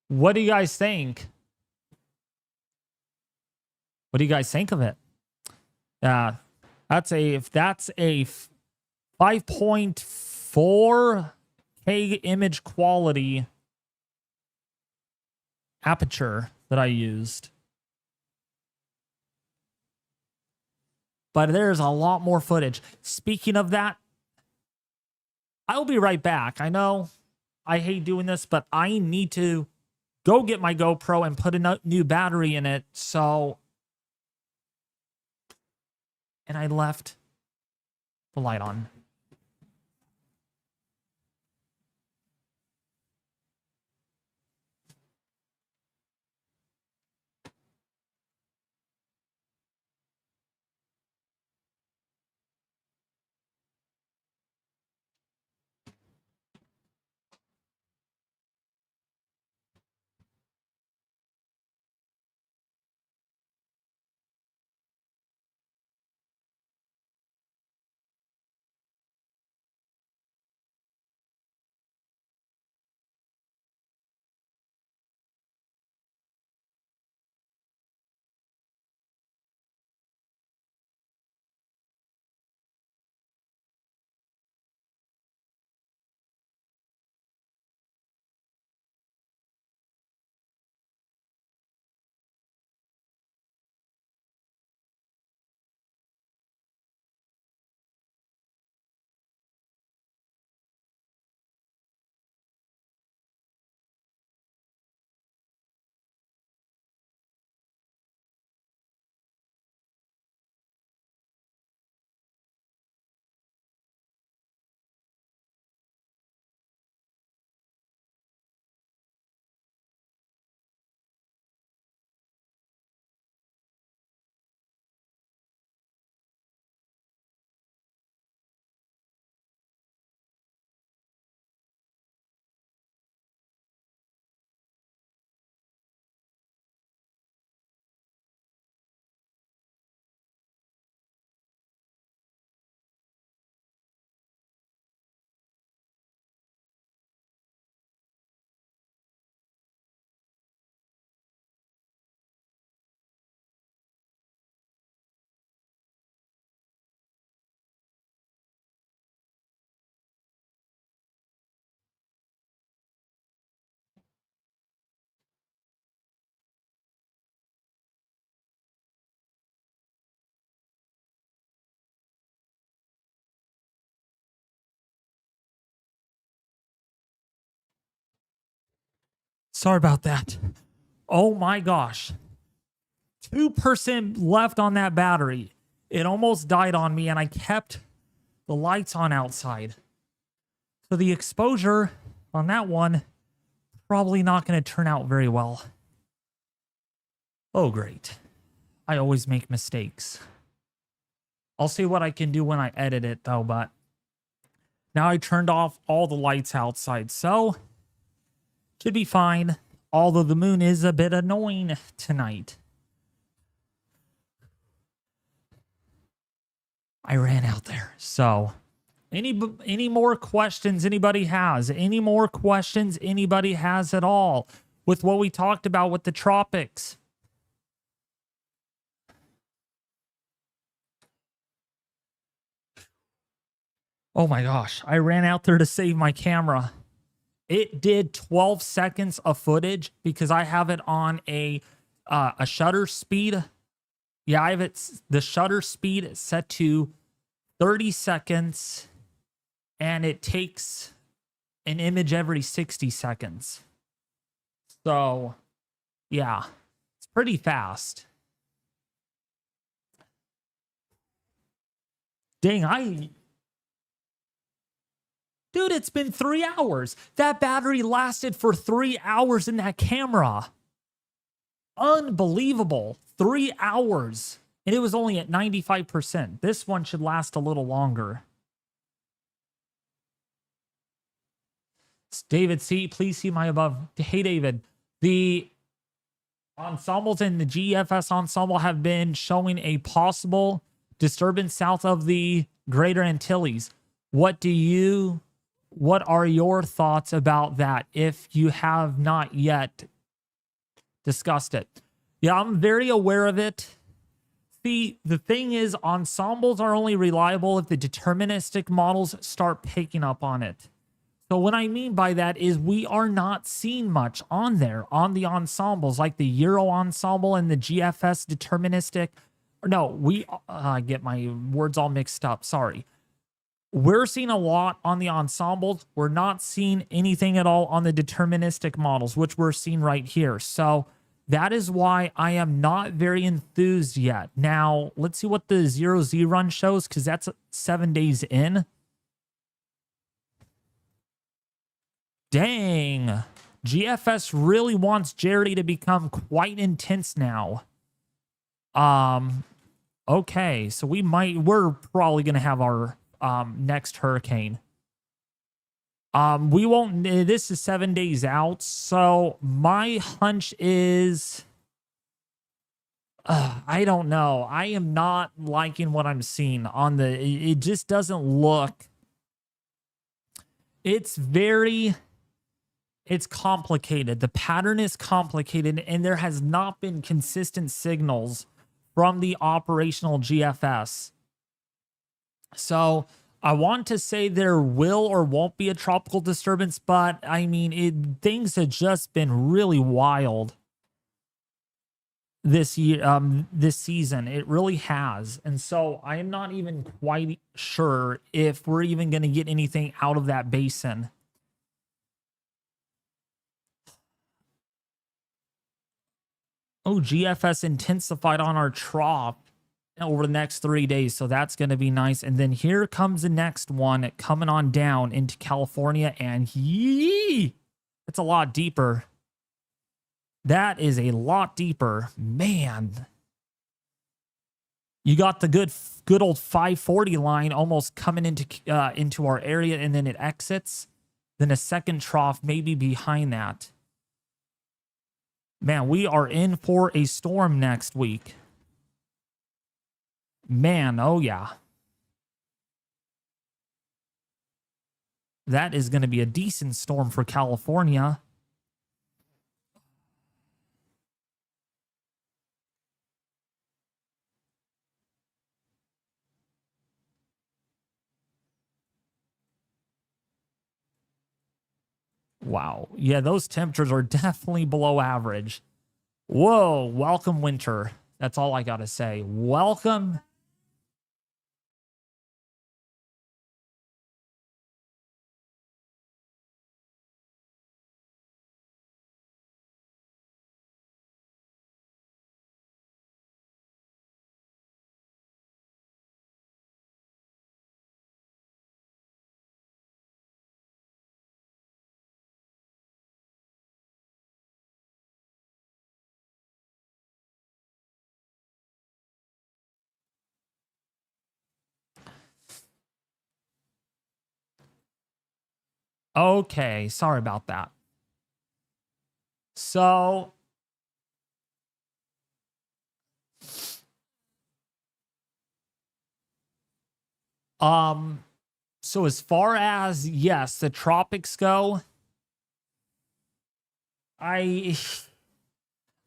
What do you guys think? What do you guys think of it? That's a 5.4K image quality aperture that I used. But there's a lot more footage. Speaking of that, I'll be right back. I know I hate doing this, but I need to go get my GoPro and put a new battery in it. And I left the light on. Sorry about that. Oh my gosh. 2% left on that battery. It almost died on me and I kept the lights on outside. So the exposure on that one, probably not going to turn out very well. Oh, great. I always make mistakes. I'll see what I can do when I edit it though, but now I turned off all the lights outside, so should be fine. Although the moon is a bit annoying tonight. I ran out there. So, any more questions anybody has? Any more questions anybody has at all with what we talked about with the tropics? Oh my gosh, I ran out there to save my camera. It did 12 seconds of footage because I have it on a shutter speed. Yeah, I have the shutter speed set to 30 seconds, and it takes an image every 60 seconds. So, yeah, it's pretty fast. Dang, dude, it's been 3 hours. That battery lasted for 3 hours in that camera. Unbelievable. 3 hours. And it was only at 95%. This one should last a little longer. It's David C. Please see my above. Hey, David. The ensembles in the GFS ensemble have been showing a possible disturbance south of the Greater Antilles. What are your thoughts about that if you have not yet discussed it? Yeah, I'm very aware of it. See, the thing is, ensembles are only reliable if the deterministic models start picking up on it. So what I mean by that is we are not seeing much on there on the ensembles, like the Euro ensemble and the GFS deterministic. No, I get my words all mixed up. Sorry. We're seeing a lot on the ensembles. We're not seeing anything at all on the deterministic models, which we're seeing right here. So that is why I am not very enthused yet. Now, let's see what the 0Z run shows, because that's 7 days in. Dang. GFS really wants Jerry to become quite intense now. Okay, so we're probably going to have our next hurricane. We won't, this is 7 days out, so my hunch is, I don't know. I am not liking what I'm seeing on it just doesn't look, it's complicated. The pattern is complicated, and there has not been consistent signals from the operational GFS. So I want to say there will or won't be a tropical disturbance, but I mean, things have just been really wild this year, this season. It really has. And so I am not even quite sure if we're even going to get anything out of that basin. Oh, GFS intensified on our trough over the next 3 days. So that's going to be nice. And then here comes the next one coming on down into California. And it's a lot deeper. That is a lot deeper. Man. You got the good old 540 line almost coming into our area, and then it exits. Then a second trough maybe behind that. Man, we are in for a storm next week. Man, oh yeah. That is going to be a decent storm for California. Wow. Yeah, those temperatures are definitely below average. Whoa, welcome winter. That's all I got to say. Welcome. Okay, sorry about that. So, so as far as, yes, the tropics go, I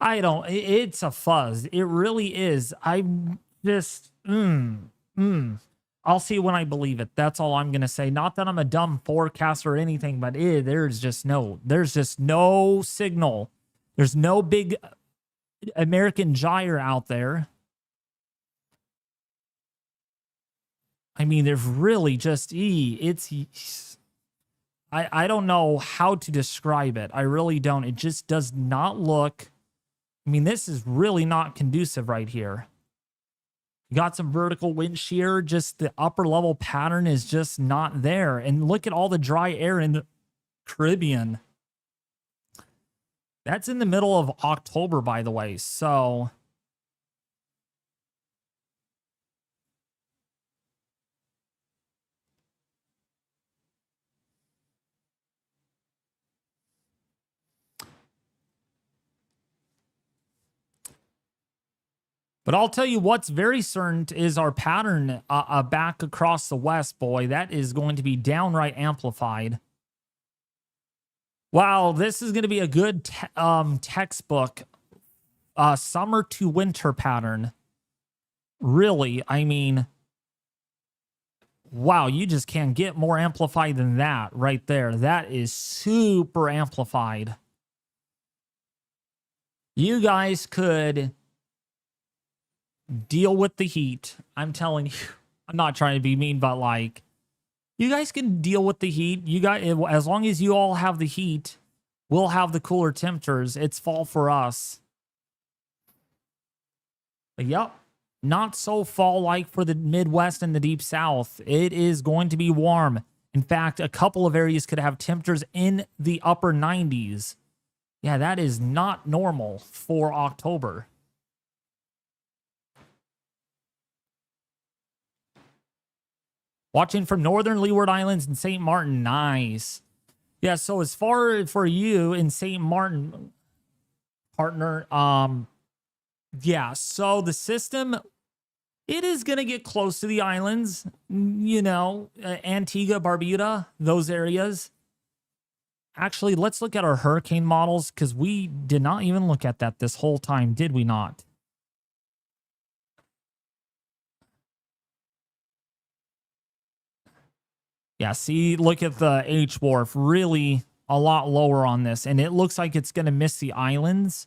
don't, it's a fuzz. It really is. I'm just, I'll see when I believe it. That's all I'm going to say. Not that I'm a dumb forecaster or anything, but there's just no signal. There's no big American gyre out there. I mean, there's really just, I don't know how to describe it. I really don't. It just does not look, I mean, this is really not conducive right here. You got some vertical wind shear, just the upper level pattern is just not there. And look at all the dry air in the Caribbean. That's in the middle of October, by the way. So, but I'll tell you what's very certain is our pattern back across the west, boy. That is going to be downright amplified. Wow, this is going to be a good textbook summer to winter pattern. Really, I mean, wow, you just can't get more amplified than that right there. That is super amplified. You guys could deal with the heat. I'm telling you, I'm not trying to be mean, but like, you guys can deal with the heat. You guys, as long as you all have the heat, we'll have the cooler temperatures. It's fall for us. But yep, not so fall-like for the Midwest and the Deep South. It is going to be warm. In fact, a couple of areas could have temperatures in the upper 90s. Yeah, that is not normal for October. Watching from northern Leeward Islands and St. Martin. Nice. Yeah, so as far for you in St. Martin, partner, yeah, so the system, it is going to get close to the islands, you know, Antigua, Barbuda, those areas. Actually, let's look at our hurricane models because we did not even look at that this whole time, did we not? Yeah, see, look at the H-Wharf, really a lot lower on this, and it looks like it's going to miss the islands.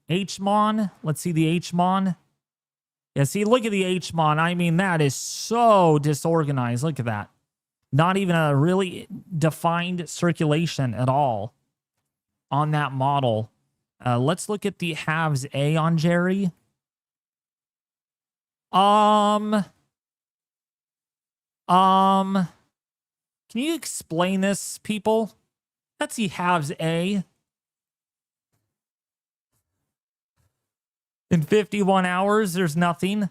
H-Mon, let's see the H-Mon. Yeah, see, look at the H-Mon. I mean, that is so disorganized. Look at that. Not even a really defined circulation at all on that model. Let's look at the halves A on Jerry. Can you explain this, people? That's the halves A. In 51 hours, there's nothing.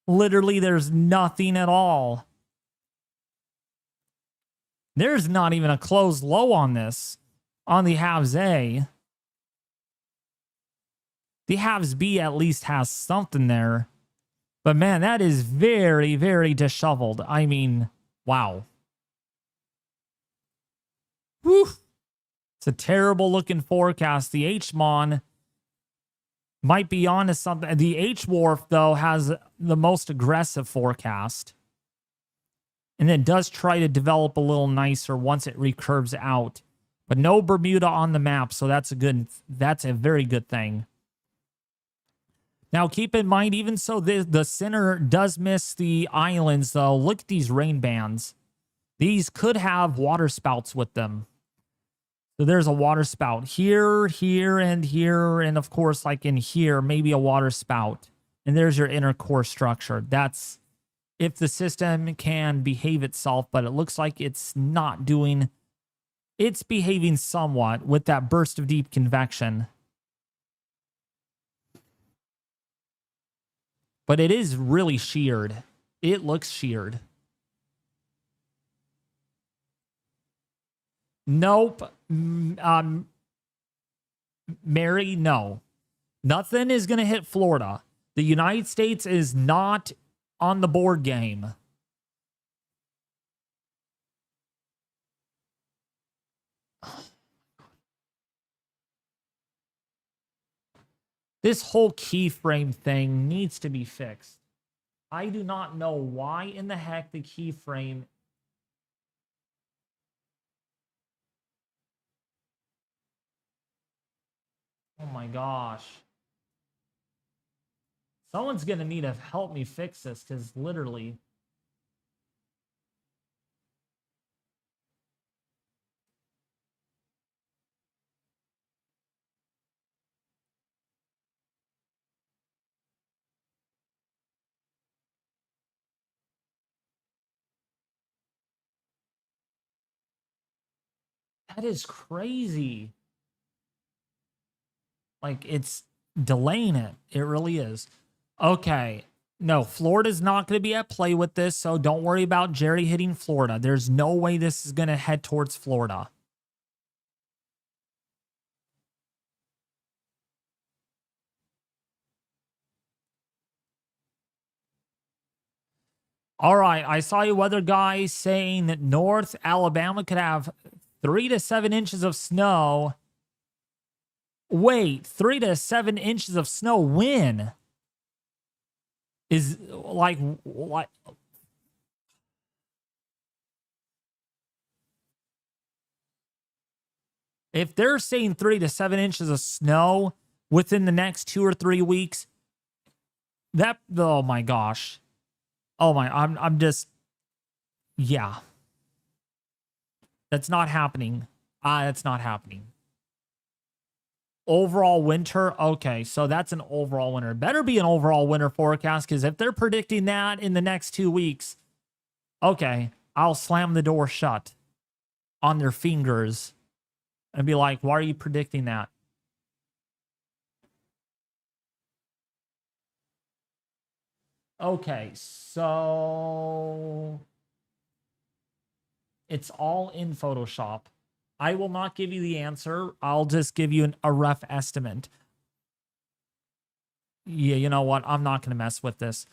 Literally, there's nothing at all. There's not even a closed low on this, on the halves A. The halves B at least has something there. But man, that is very, very disheveled. I mean, wow. Whew. It's a terrible looking forecast. The H-Mon might be onto something. The H-Wharf, though, has the most aggressive forecast. And it does try to develop a little nicer once it recurves out. But no Bermuda on the map, so that's a very good thing. Now, keep in mind, even so, the center does miss the islands, though. Look at these rain bands. These could have water spouts with them. So there's a water spout here, here, and of course, like in here, maybe a water spout. And there's your inner core structure. That's if the system can behave itself, but it looks like it's not doing. It's behaving somewhat with that burst of deep convection. But it is really sheared. It looks sheared. Nope. Mary, no. Nothing is going to hit Florida. The United States is not on the board game. This whole keyframe thing needs to be fixed. I do not know why in the heck the keyframe... Oh my gosh. Someone's going to need to help me fix this, because literally... That is crazy. Like, it's delaying it. It really is. Okay. No, Florida's not going to be at play with this, so don't worry about Jerry hitting Florida. There's no way this is going to head towards Florida. All right, I saw a weather guy saying that North Alabama could have 3 to 7 inches of snow. Wait, 3 to 7 inches of snow when? Is like if they're saying 3 to 7 inches of snow within the next 2 or 3 weeks, that, oh my gosh. Oh my, I'm just, yeah. That's not happening. That's not happening. Overall winter. Okay, so that's an overall winter. Better be an overall winter forecast, because if they're predicting that in the next 2 weeks, okay, I'll slam the door shut on their fingers and be like, why are you predicting that? Okay, so it's all in Photoshop. I will not give you the answer. I'll just give you a rough estimate. Yeah, you know what? I'm not going to mess with this.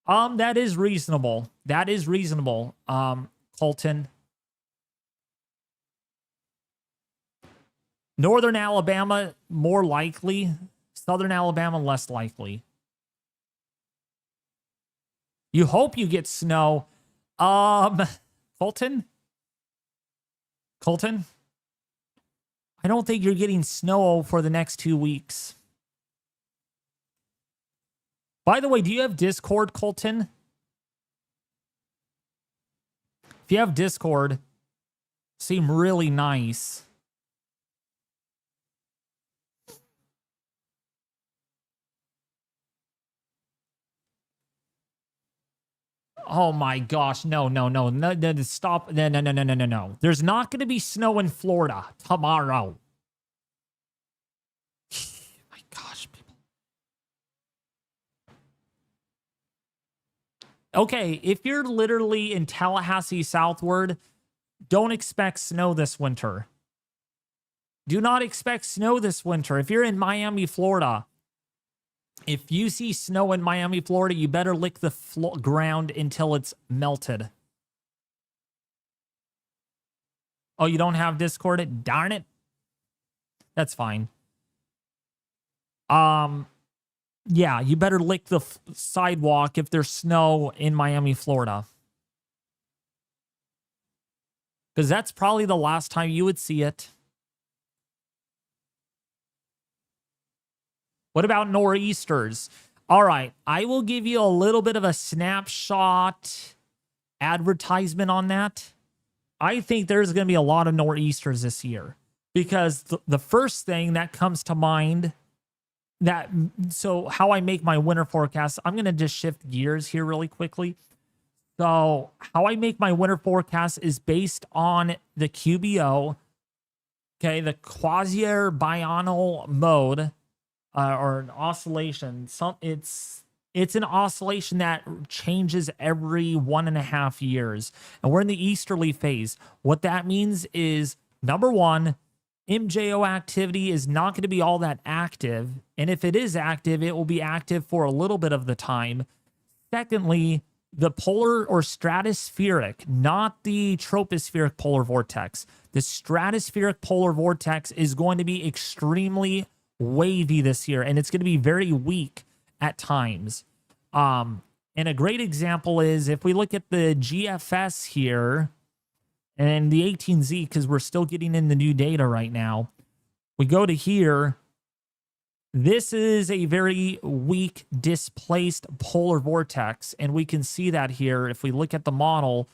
That is reasonable. That is reasonable. Colton. Northern Alabama, more likely. Southern Alabama, less likely. You hope you get snow. Colton? Colton? I don't think you're getting snow for the next 2 weeks. By the way, do you have Discord, Colton? If you have Discord, seem really nice. Oh my gosh, no, stop. No. There's not going to be snow in Florida tomorrow. My gosh, people. Okay, if you're literally in Tallahassee southward, don't expect snow this winter. Do not expect snow this winter. If you're in Miami, Florida, if you see snow in Miami, Florida, you better lick the ground until it's melted. Oh, you don't have Discord? Darn it. That's fine. Yeah, you better lick the sidewalk if there's snow in Miami, Florida. Because that's probably the last time you would see it. What about nor'easters? All right, I will give you a little bit of a snapshot advertisement on that. I think there's going to be a lot of nor'easters this year, because the first thing that comes to mind, so how I make my winter forecast, I'm going to just shift gears here really quickly. So how I make my winter forecast is based on the QBO, okay, the quasi biennial mode. Or an oscillation. It's an oscillation that changes every 1.5 years. And we're in the easterly phase. What that means is, number one, MJO activity is not going to be all that active. And if it is active, it will be active for a little bit of the time. Secondly, the polar or stratospheric, not the tropospheric polar vortex. The stratospheric polar vortex is going to be extremely wavy this year, and it's going to be very weak at times. And a great example is if we look at the GFS here and the 18Z, because we're still getting in the new data right now. We go to here. This is a very weak displaced polar vortex, and we can see that here. If we look at the model,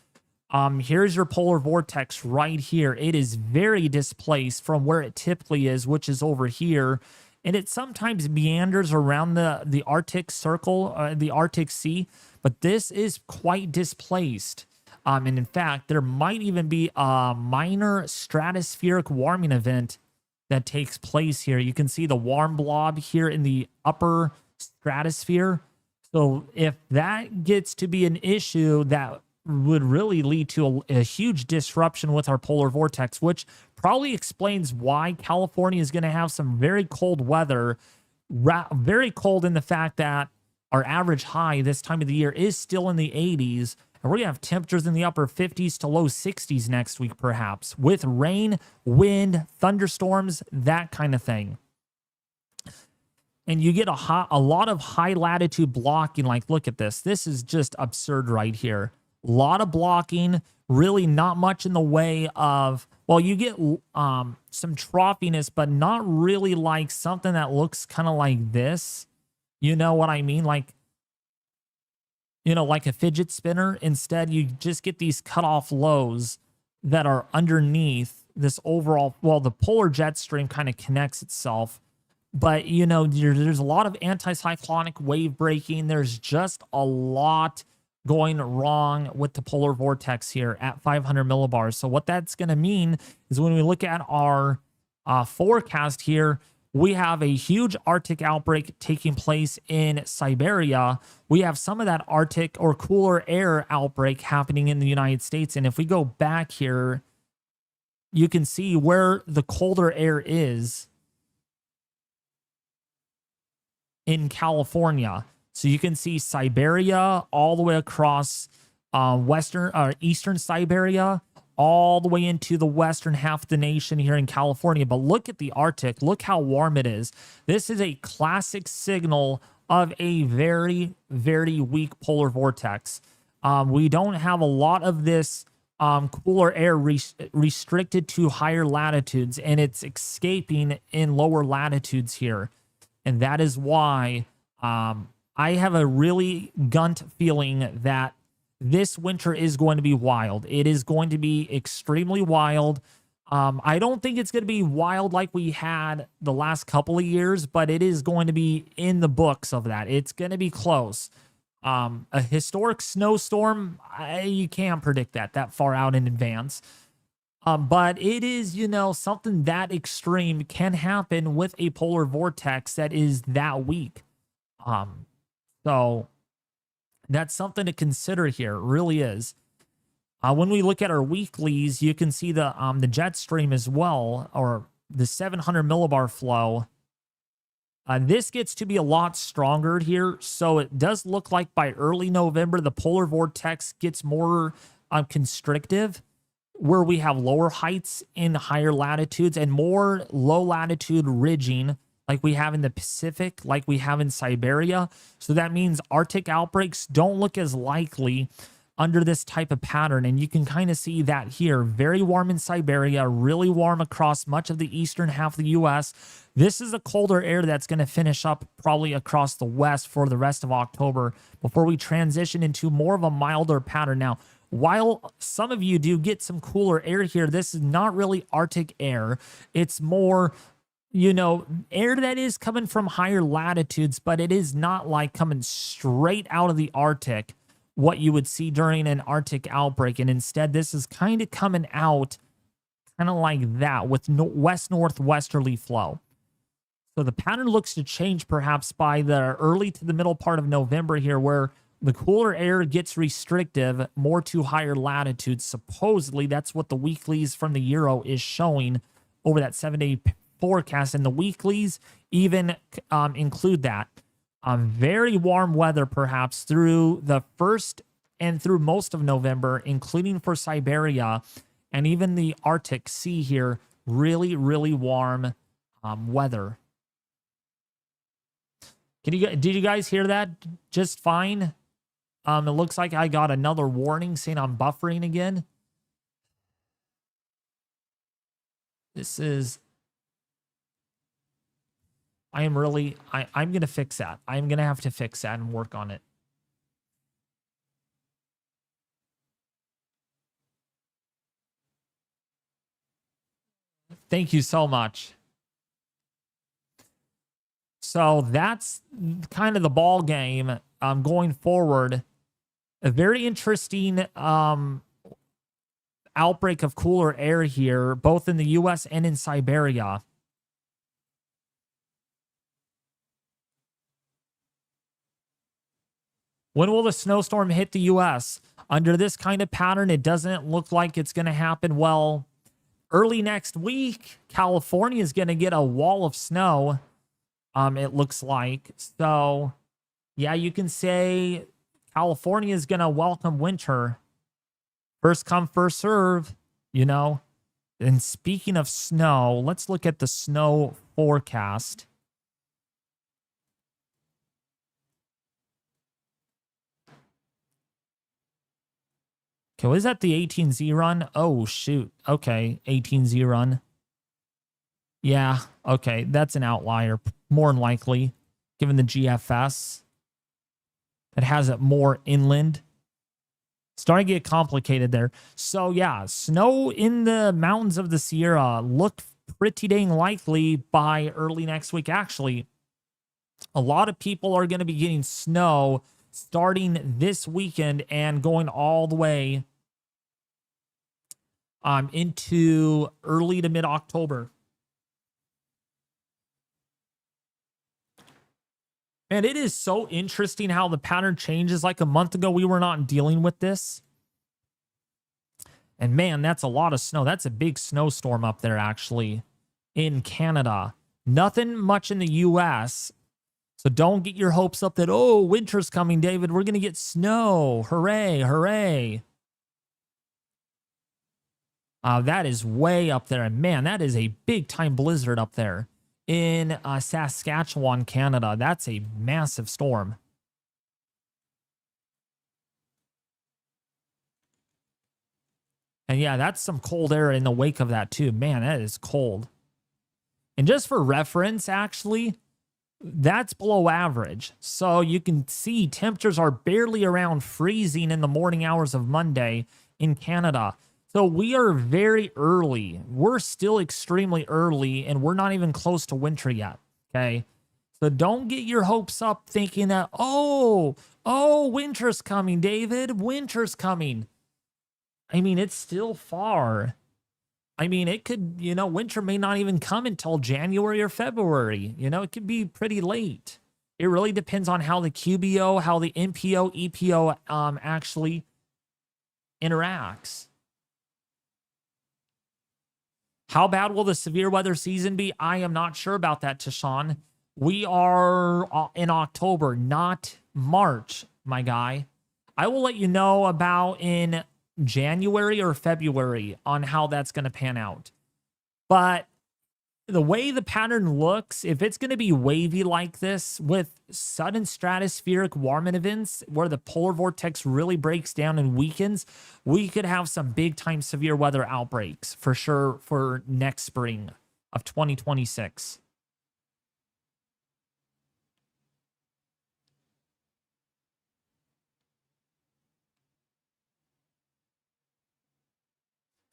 here's your polar vortex right here. It is very displaced from where it typically is, which is over here. And it sometimes meanders around the Arctic Circle, the Arctic Sea, but this is quite displaced. And in fact, there might even be a minor stratospheric warming event that takes place here. You can see the warm blob here in the upper stratosphere. So if that gets to be an issue, that would really lead to a huge disruption with our polar vortex, which probably explains why California is going to have some very cold weather, very cold in the fact that our average high this time of the year is still in the 80s. And we're going to have temperatures in the upper 50s to low 60s next week, perhaps, with rain, wind, thunderstorms, that kind of thing. And you get a lot of high latitude blocking. Like, look at this. This is just absurd right here. A lot of blocking, really not much in the way of, well, you get some trophiness, but not really like something that looks kind of like this. You know what I mean? Like, you know, like a fidget spinner. Instead, you just get these cutoff lows that are underneath this overall, well, the polar jet stream kind of connects itself. But, you know, there's a lot of anticyclonic wave breaking. There's just a lot going wrong with the polar vortex here at 500 millibars. So what that's going to mean is when we look at our forecast here, we have a huge Arctic outbreak taking place in Siberia. We have some of that Arctic or cooler air outbreak happening in the United States. And if we go back here, you can see where the colder air is in California. So you can see Siberia all the way across eastern Siberia, all the way into the western half of the nation here in California. But look at the Arctic. Look how warm it is. This is a classic signal of a very, very weak polar vortex. We don't have a lot of this cooler air restricted to higher latitudes, and it's escaping in lower latitudes here. And that is why I have a really gut feeling that this winter is going to be wild. It is going to be extremely wild. I don't think it's going to be wild like we had the last couple of years, but it is going to be in the books of that. It's going to be close. A historic snowstorm, you can't predict that far out in advance. But it is, you know, something that extreme can happen with a polar vortex that is that weak. So that's something to consider here. It really is. When we look at our weeklies, you can see the jet stream as well, or the 700 millibar flow. This gets to be a lot stronger here. So it does look like by early November, the polar vortex gets more constrictive, where we have lower heights in higher latitudes and more low latitude ridging like we have in the Pacific, like we have in Siberia. So that means Arctic outbreaks don't look as likely under this type of pattern. And you can kind of see that here. Very warm in Siberia, really warm across much of the eastern half of the US. This is a colder air that's going to finish up probably across the west for the rest of October before we transition into more of a milder pattern. Now, while some of you do get some cooler air here, this is not really Arctic air. It's more, you know, air that is coming from higher latitudes, but it is not like coming straight out of the Arctic, what you would see during an Arctic outbreak. And instead, this is kind of coming out kind of like that with west-northwesterly flow. So the pattern looks to change perhaps by the early to the middle part of November here, where the cooler air gets restrictive more to higher latitudes. Supposedly, that's what the weeklies from the Euro is showing over that 7-day forecast, and the weeklies even include that. Very warm weather perhaps through the first and through most of November, including for Siberia and even the Arctic Sea here. Really, really warm weather. Did you guys hear that just fine? It looks like I got another warning saying I'm buffering again. I'm going to fix that. I'm going to have to fix that and work on it. Thank you so much. So that's kind of the ball game going forward. A very interesting outbreak of cooler air here, both in the U.S. and in Siberia. When will the snowstorm hit the U.S.? Under this kind of pattern, it doesn't look like it's going to happen. Well, early next week, California is going to get a wall of snow, it looks like. So, yeah, you can say California is going to welcome winter. First come, first serve, you know. And speaking of snow, let's look at the snow forecast. Okay, was that the 18Z run? Oh, shoot. Okay, 18Z run. Yeah, okay, that's an outlier, more than likely, given the GFS. It has it more inland. Starting to get complicated there. So, yeah, snow in the mountains of the Sierra look pretty dang likely by early next week. Actually, a lot of people are going to be getting snow starting this weekend and going all the way into early to mid-October. And it is so interesting how the pattern changes. Like a month ago, we were not dealing with this. And man, that's a lot of snow. That's a big snowstorm up there, actually, in Canada. Nothing much in the U.S., so don't get your hopes up that, oh, winter's coming, David. We're going to get snow. Hooray, hooray. That is way up there. And man, that is a big-time blizzard up there in Saskatchewan, Canada. That's a massive storm. And yeah, that's some cold air in the wake of that too. Man, that is cold. And just for reference, actually, that's below average. So you can see temperatures are barely around freezing in the morning hours of Monday in Canada. So we are very early. We're still extremely early, and we're not even close to winter yet, okay? So don't get your hopes up thinking that, oh, winter's coming, David. Winter's coming. I mean, it's still far. I mean, it could, winter may not even come until January or February. It could be pretty late. It really depends on how the QBO, how the MPO, EPO actually interacts. How bad will the severe weather season be? I am not sure about that, Tashawn. We are in October, not March, my guy. I will let you know about in January or February on how that's going to pan out. But the way the pattern looks, if it's going to be wavy like this with sudden stratospheric warming events where the polar vortex really breaks down and weakens, we could have some big time severe weather outbreaks for sure for next spring of 2026.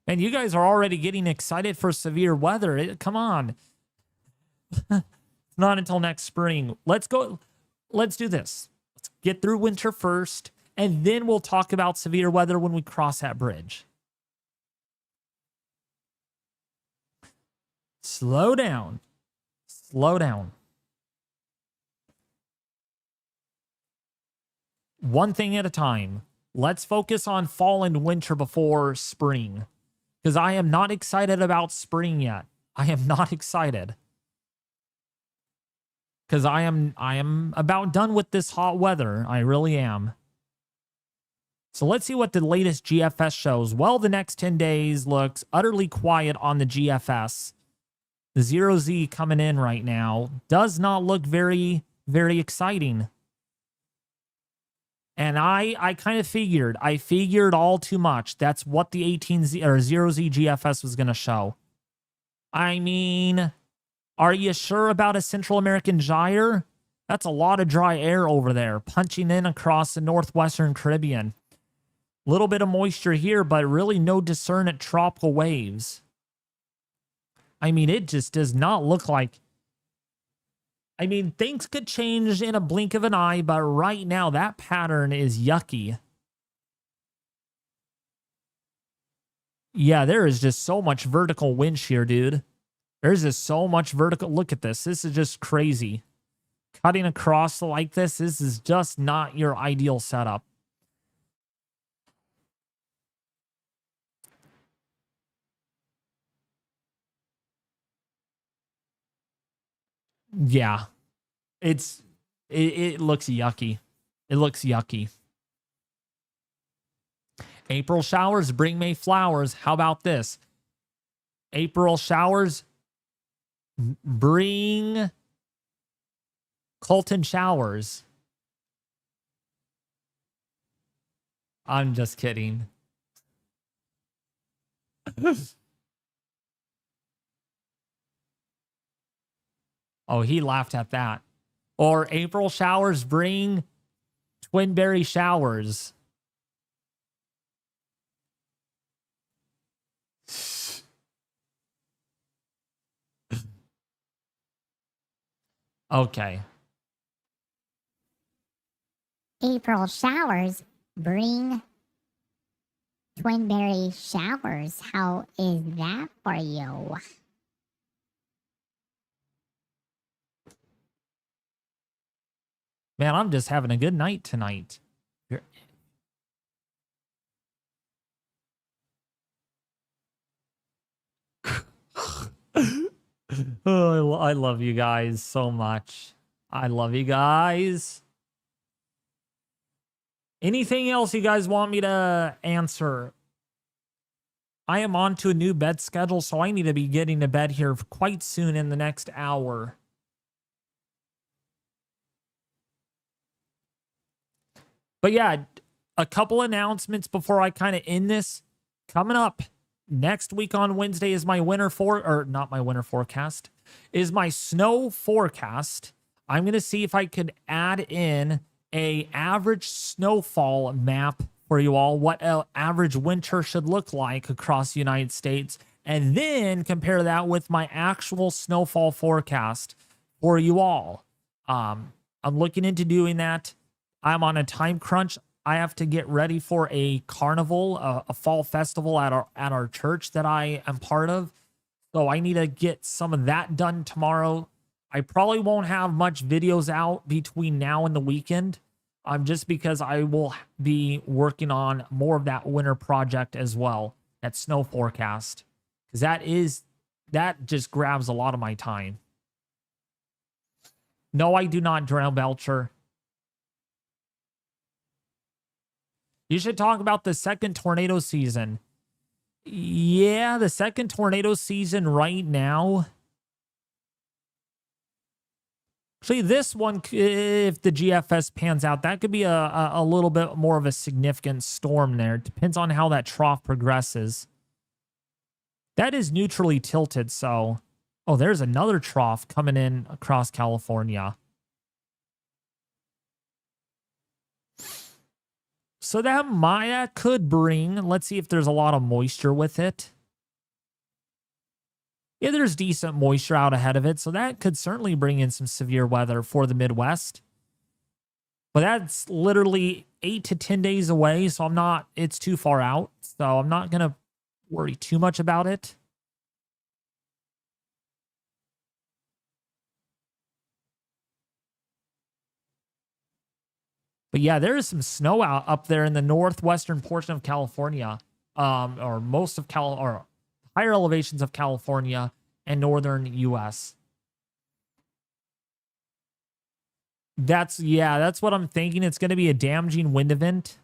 And you guys are already getting excited for severe weather. Come on. Not until next spring. Let's go. Let's do this. Let's get through winter first, and then we'll talk about severe weather when we cross that bridge. Slow down. Slow down. One thing at a time. Let's focus on fall and winter before spring. Because I am not excited about spring yet. I am not excited. Because I am about done with this hot weather. I really am. So let's see what the latest GFS shows. Well, the next 10 days looks utterly quiet on the GFS. The 0Z coming in right now does not look very, very exciting. And I kind of figured. I figured all too much. That's what the 18Z or 0Z GFS was going to show. I mean, are you sure about a Central American gyre? That's a lot of dry air over there, punching in across the northwestern Caribbean. Little bit of moisture here, but really no discernible tropical waves. I mean, it just does not look like... I mean, things could change in a blink of an eye, but right now that pattern is yucky. Yeah, there is just so much vertical wind shear, dude. There's just so much vertical... Look at this. This is just crazy. Cutting across like this is just not your ideal setup. Yeah. It looks yucky. It looks yucky. April showers bring May flowers. How about this? April showers bring Colton showers. I'm just kidding. Oh, he laughed at that. Or April showers bring Twinberry showers. Okay. April showers bring Twinberry showers. How is that for you? Man, I'm just having a good night tonight. Oh, I love you guys so much. I love you guys. Anything else you guys want me to answer? I am on to a new bed schedule, so I need to be getting to bed here quite soon in the next hour. But yeah, a couple announcements before I kind of end this. Coming up next week on Wednesday is my not my winter forecast, is my snow forecast. I'm going to see if I could add in a average snowfall map for you all, what an average winter should look like across the United States, and then compare that with my actual snowfall forecast for you all. I'm looking into doing that. I'm on a time crunch. I have to get ready for a carnival, a fall festival at our church that I am part of. So I need to get some of that done tomorrow. I probably won't have much videos out between now and the weekend, just because I will be working on more of that winter project as well, that snow forecast, because that just grabs a lot of my time. No, I do not drown Belcher. You should talk about the second tornado season. Yeah, the second tornado season right now. Actually, this one, if the GFS pans out, that could be a little bit more of a significant storm there. It depends on how that trough progresses. That is neutrally tilted, so... Oh, there's another trough coming in across California. So that could bring, let's see if there's a lot of moisture with it. Yeah, there's decent moisture out ahead of it, so that could certainly bring in some severe weather for the Midwest. But that's literally 8 to 10 days away, so it's too far out, so I'm not going to worry too much about it. But yeah, there is some snow out up there in the northwestern portion of California, or most of or higher elevations of California, and northern US. That's what I'm thinking. It's going to be a damaging wind event.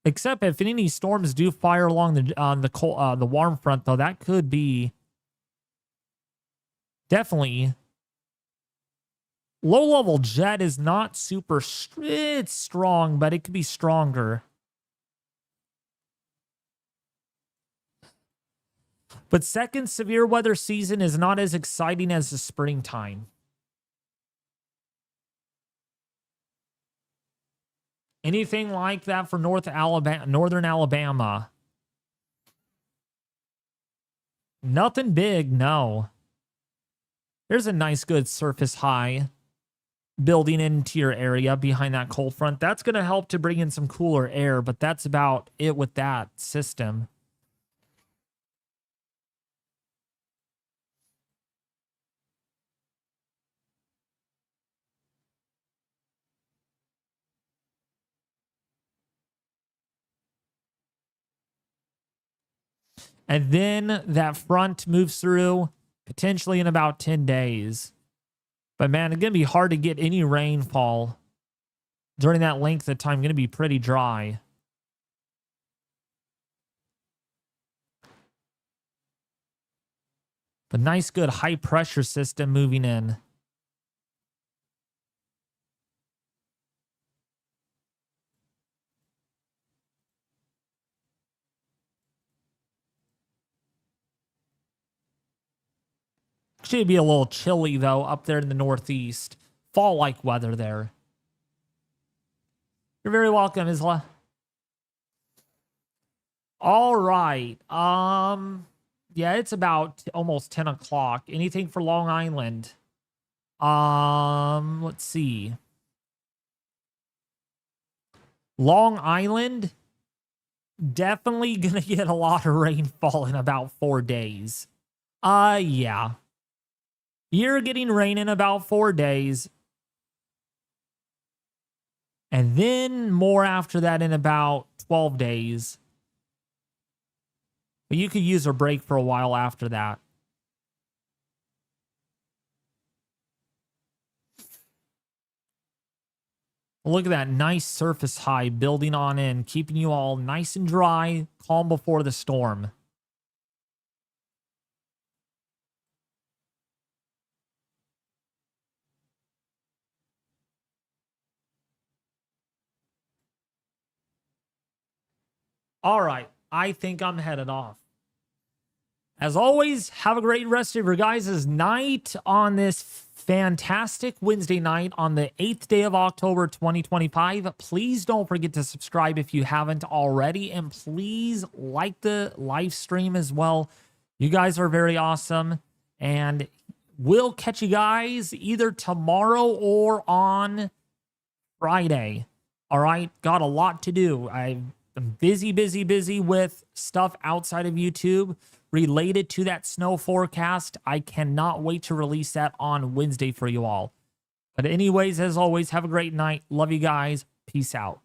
Except if any storms do fire along the warm front, though, that could be definitely. Low-level jet is not super. It's strong, but it could be stronger. But second severe weather season is not as exciting as the springtime. Anything like that for northern Alabama? Nothing big, no. There's a nice good surface high building into your area behind that cold front. That's going to help to bring in some cooler air, but that's about it with that system. And then that front moves through potentially in about 10 days. But man, it's going to be hard to get any rainfall during that length of time. Going to be pretty dry. But nice, good high pressure system moving in. Should be a little chilly, though, up there in the Northeast. Fall-like weather there. You're very welcome, Isla. All right. Yeah, it's about almost 10 o'clock. Anything for Long Island? Let's see. Long Island, definitely gonna get a lot of rainfall in about 4 days. Yeah. You're getting rain in about 4 days. And then more after that in about 12 days. But you could use a break for a while after that. Look at that nice surface high building on in, keeping you all nice and dry, calm before the storm. All right, I think I'm headed off. As always, have a great rest of your guys' night on this fantastic Wednesday night on the 8th day of October 2025. Please don't forget to subscribe if you haven't already, and please like the live stream as well. You guys are very awesome, and we'll catch you guys either tomorrow or on Friday. All right, got a lot to do. I'm busy with stuff outside of YouTube related to that snow forecast. I cannot wait to release that on Wednesday for you all. But anyways, as always, have a great night. Love you guys. Peace out.